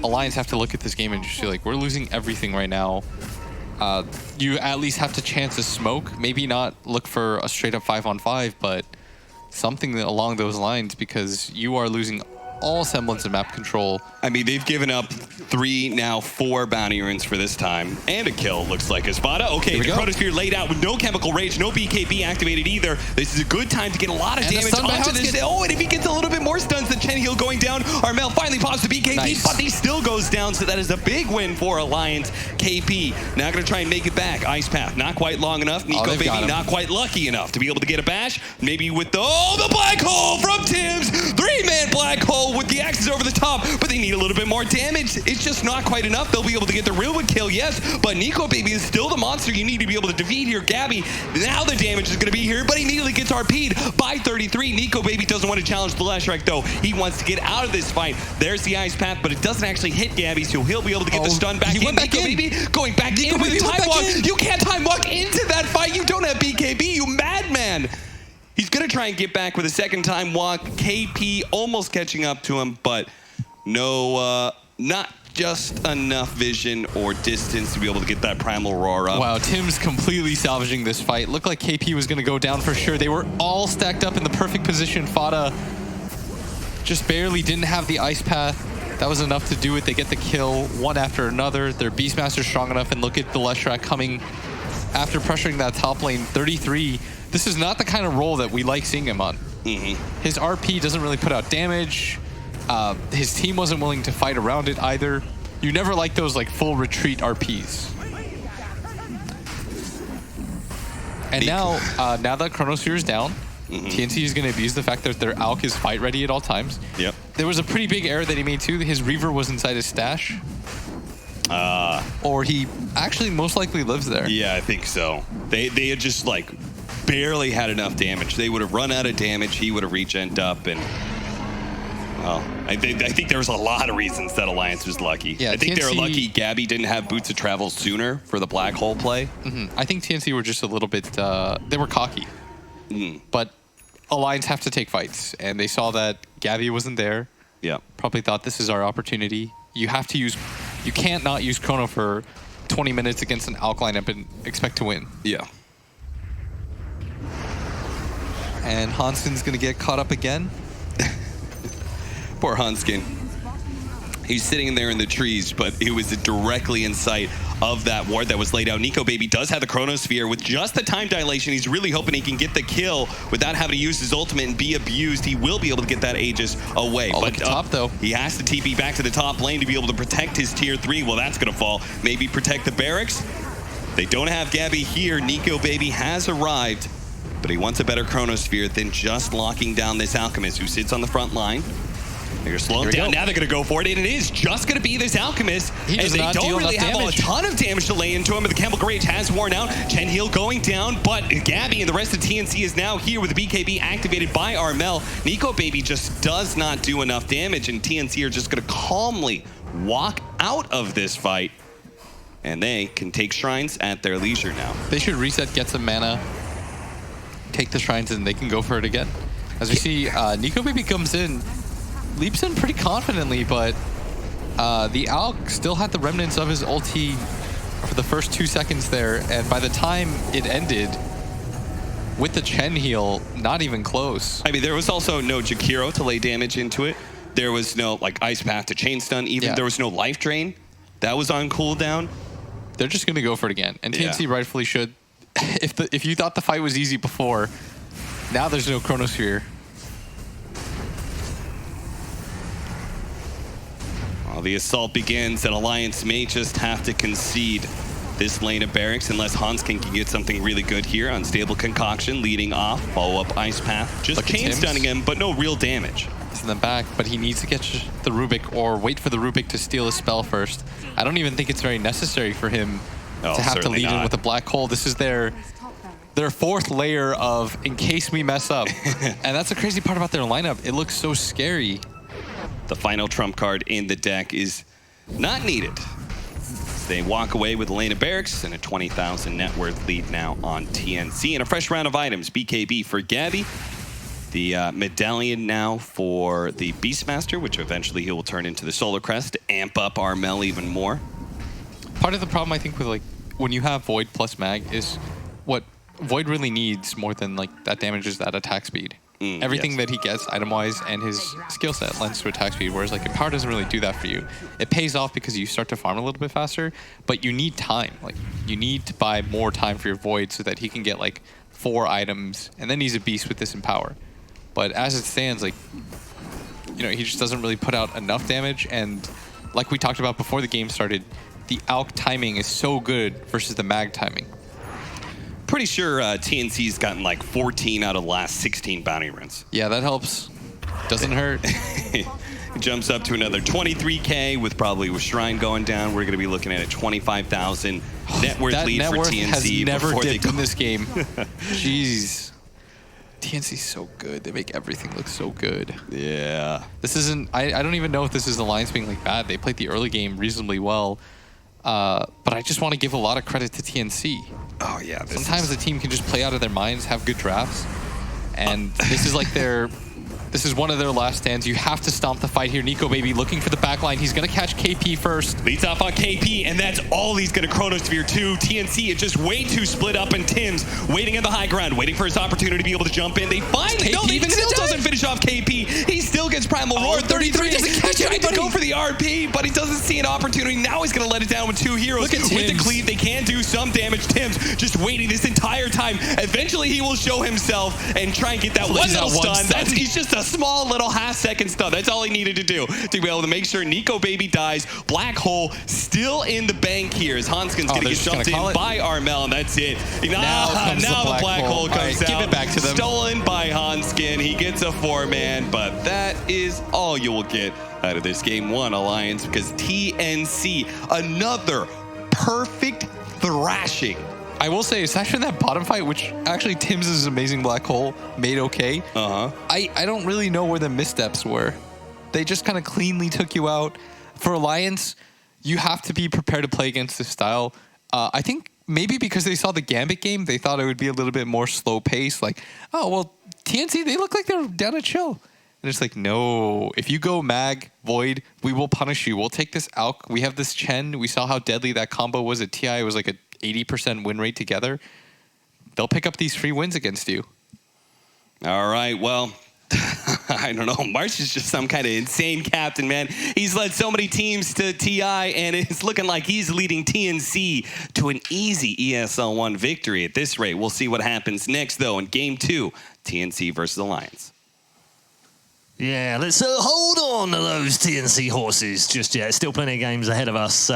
Alliance have to look at this game and just feel like, we're losing everything right now. You at least have to chance a smoke. Maybe not look for a straight-up 5-on-5, but something along those lines, because you are losing all semblance of map control. I mean, they've given up 3, now 4 bounty runes for this time. And a kill, looks like Espada. Okay, the Chronosphere laid out with no Chemical Rage, no BKB activated either. This is a good time to get a lot of damage onto this. Oh, and if he gets a little bit more stuns than Chen Heal going down, Armel finally pops the BKB, but he still goes down, so that is a big win for Alliance. KP now going to try and make it back. Ice Path, not quite long enough. Nico Baby not quite lucky enough to be able to get a bash. Maybe with the Black Hole from Tim's. 3-man Black Hole with the axes over the top, but they need a little bit more damage. It's just not quite enough. They'll be able to get the Realwood kill, yes, but Nico Baby is still the monster you need to be able to defeat here. Gabby, now the damage is going to be here, but he immediately gets RP'd by 33. Nico Baby doesn't want to challenge the Leshrac, though. He wants to get out of this fight. There's the Ice Path, but it doesn't actually hit Gabby, so he'll be able to get the stun back in. Nico Baby going back in with a time walk. You can't time walk into that fight. You don't have BKB, you madman. He's going to try and get back with a second time walk. KP almost catching up to him, but no, not just enough vision or distance to be able to get that Primal Roar up. Wow, Tim's completely salvaging this fight. Looked like KP was going to go down for sure. They were all stacked up in the perfect position. Fada just barely didn't have the Ice Path. That was enough to do it. They get the kill one after another. Their Beastmaster's strong enough, and look at the Leshrac coming after pressuring that top lane. 33. This is not the kind of role that we like seeing him on. His RP doesn't really put out damage. His team wasn't willing to fight around it either. You never like those like full retreat RPs. And now that Chronosphere is down, TNC is going to abuse the fact that their Alk is fight ready at all times. Yep. There was a pretty big error that he made too. His Reaver was inside his stash. Or he actually most likely lives there. Yeah, I think so. They had just like barely had enough damage. They would have run out of damage. He would have regened up, and well, I think there was a lot of reasons that Alliance was lucky. Yeah, I think TNC, they were lucky Gabby didn't have Boots of Travel sooner for the Black Hole play. I think TNC were just a little bit, they were cocky. But Alliance have to take fights, and they saw that Gabby wasn't there. Yeah. Probably thought this is our opportunity. You have to use, you can't not use Chrono for 20 minutes against an Alk lineup and expect to win. Yeah. And Hanskin's gonna get caught up again. Poor Hanskin. He's sitting there in the trees, but it was directly in sight of that ward that was laid out. Nico Baby does have the Chronosphere. With just the time dilation, he's really hoping he can get the kill without having to use his ultimate and be abused. He will be able to get that Aegis away. Oh, but top, though. He has to TP back to the top lane to be able to protect his tier 3. Well, that's going to fall. Maybe protect the barracks. They don't have Gabby here. Nico Baby has arrived, but he wants a better Chronosphere than just locking down this Alchemist who sits on the front line. They're slowing down. Now they're going to go for it, and it is just going to be this Alchemist. He does and they not don't deal really enough have damage. a ton of damage to lay into him, but the Chemical Rage has worn out. Chen Heal going down, but Gabby and the rest of TNC is now here with the BKB activated by Armel. Nico Baby just does not do enough damage, and TNC are just going to calmly walk out of this fight, and they can take Shrines at their leisure now. They should reset, get some mana, take the Shrines, and they can go for it again. As we see, Nico Baby comes in, leaps in pretty confidently, but the Alk still had the remnants of his ulti for the first 2 seconds there, and by the time it ended, with the Chen heal, not even close. I mean, there was also no Jakiro to lay damage into it. There was no like Ice Path to Chain Stun even. Yeah. There was no Life Drain. That was on cooldown. They're just going to go for it again, and TNC rightfully should. If you thought the fight was easy before, now there's no Chronosphere. While the assault begins, and Alliance may just have to concede this lane of barracks unless Hanskin can get something really good here. Unstable Concoction leading off, follow up Ice Path. Just chain stunning him, but no real damage. He's in the back, but he needs to get the Rubik or wait for the Rubik to steal his spell first. I don't even think it's very necessary for him to have to lead in with a black hole. This is their fourth layer of in case we mess up. And that's the crazy part about their lineup. It looks so scary. The final trump card in the deck is not needed. They walk away with a lane of barracks and a 20,000 net worth lead now on TNC. And a fresh round of items, BKB for Gabby. The medallion now for the Beastmaster, which eventually he will turn into the Solar Crest to amp up Armel even more. Part of the problem, I think, with like when you have Void plus Mag is what Void really needs more than like that damage is that attack speed. Everything that he gets item-wise and his skill set lends to attack speed, whereas like Empower doesn't really do that for you. It pays off because you start to farm a little bit faster, but you need time. Like you need to buy more time for your Void so that he can get like 4 items, and then he's a beast with this Empower. But as it stands, like, you know, he just doesn't really put out enough damage, and like we talked about before the game started, the Alk timing is so good versus the Mag timing. Pretty sure TNC's gotten like 14 out of the last 16 bounty runs. Yeah, that helps. Doesn't hurt. It jumps up to another 23K with probably with Shrine going down. We're going to be looking at a 25,000 net worth that lead net for worth TNC. has never before dipped they in this game. Jeez. TNC's so good. They make everything look so good. Yeah. This isn't... I don't even know if this is Alliance being like bad. They played the early game reasonably well. But I just want to give a lot of credit to TNC. Oh, yeah. Sometimes the team can just play out of their minds, have good drafts. And this is like their... This is one of their last stands. You have to stomp the fight here. Nico Baby looking for the backline. He's going to catch KP first. Leads off on KP, and that's all he's going to Chronosphere to. TNC is just way too split up, and Tim's waiting at the high ground, waiting for his opportunity to be able to jump in. They finally... No, he still doesn't finish off KP. He still gets Primal Roar. 33 doesn't catch anybody. He tried to go for the RP, but he doesn't see an opportunity. Now he's going to let it down with 2 heroes. Look at with the Tim's. cleave, they can do some damage. Tim's just waiting this entire time. Eventually, he will show himself and try and get that one little stun. He's just a small little half-second stun. That's all he needed to do to be able to make sure Nico Baby dies. Black Hole still in the bank here as Hanskin's going to get jumped in by Armel, and that's it. Now the Black Hole comes out. Give it back to them. Stolen by Hanskin. He gets a 4-man, but that is all you will get out of this Game 1 Alliance because TNC, another perfect thrashing. I will say, aside from that bottom fight, which actually Tim's amazing Black Hole made okay, I don't really know where the missteps were. They just kind of cleanly took you out. For Alliance, you have to be prepared to play against this style. I think maybe because they saw the Gambit game, they thought it would be a little bit more slow pace. Like, oh, well, TNC, they look like they're down to chill. And it's like, no, if you go Mag, Void, we will punish you. We'll take this Alk. We have this Chen. We saw how deadly that combo was at TI. It was like a 80% win rate together. They'll pick up these free wins against you. All right, well, I don't know. March is just some kind of insane captain, man. He's led so many teams to TI, and it's looking like he's leading TNC to an easy ESL One victory at this rate. We'll see what happens next, though, in Game 2, TNC versus Alliance. Yeah, let's hold on to those TNC horses just yet. Still plenty of games ahead of us.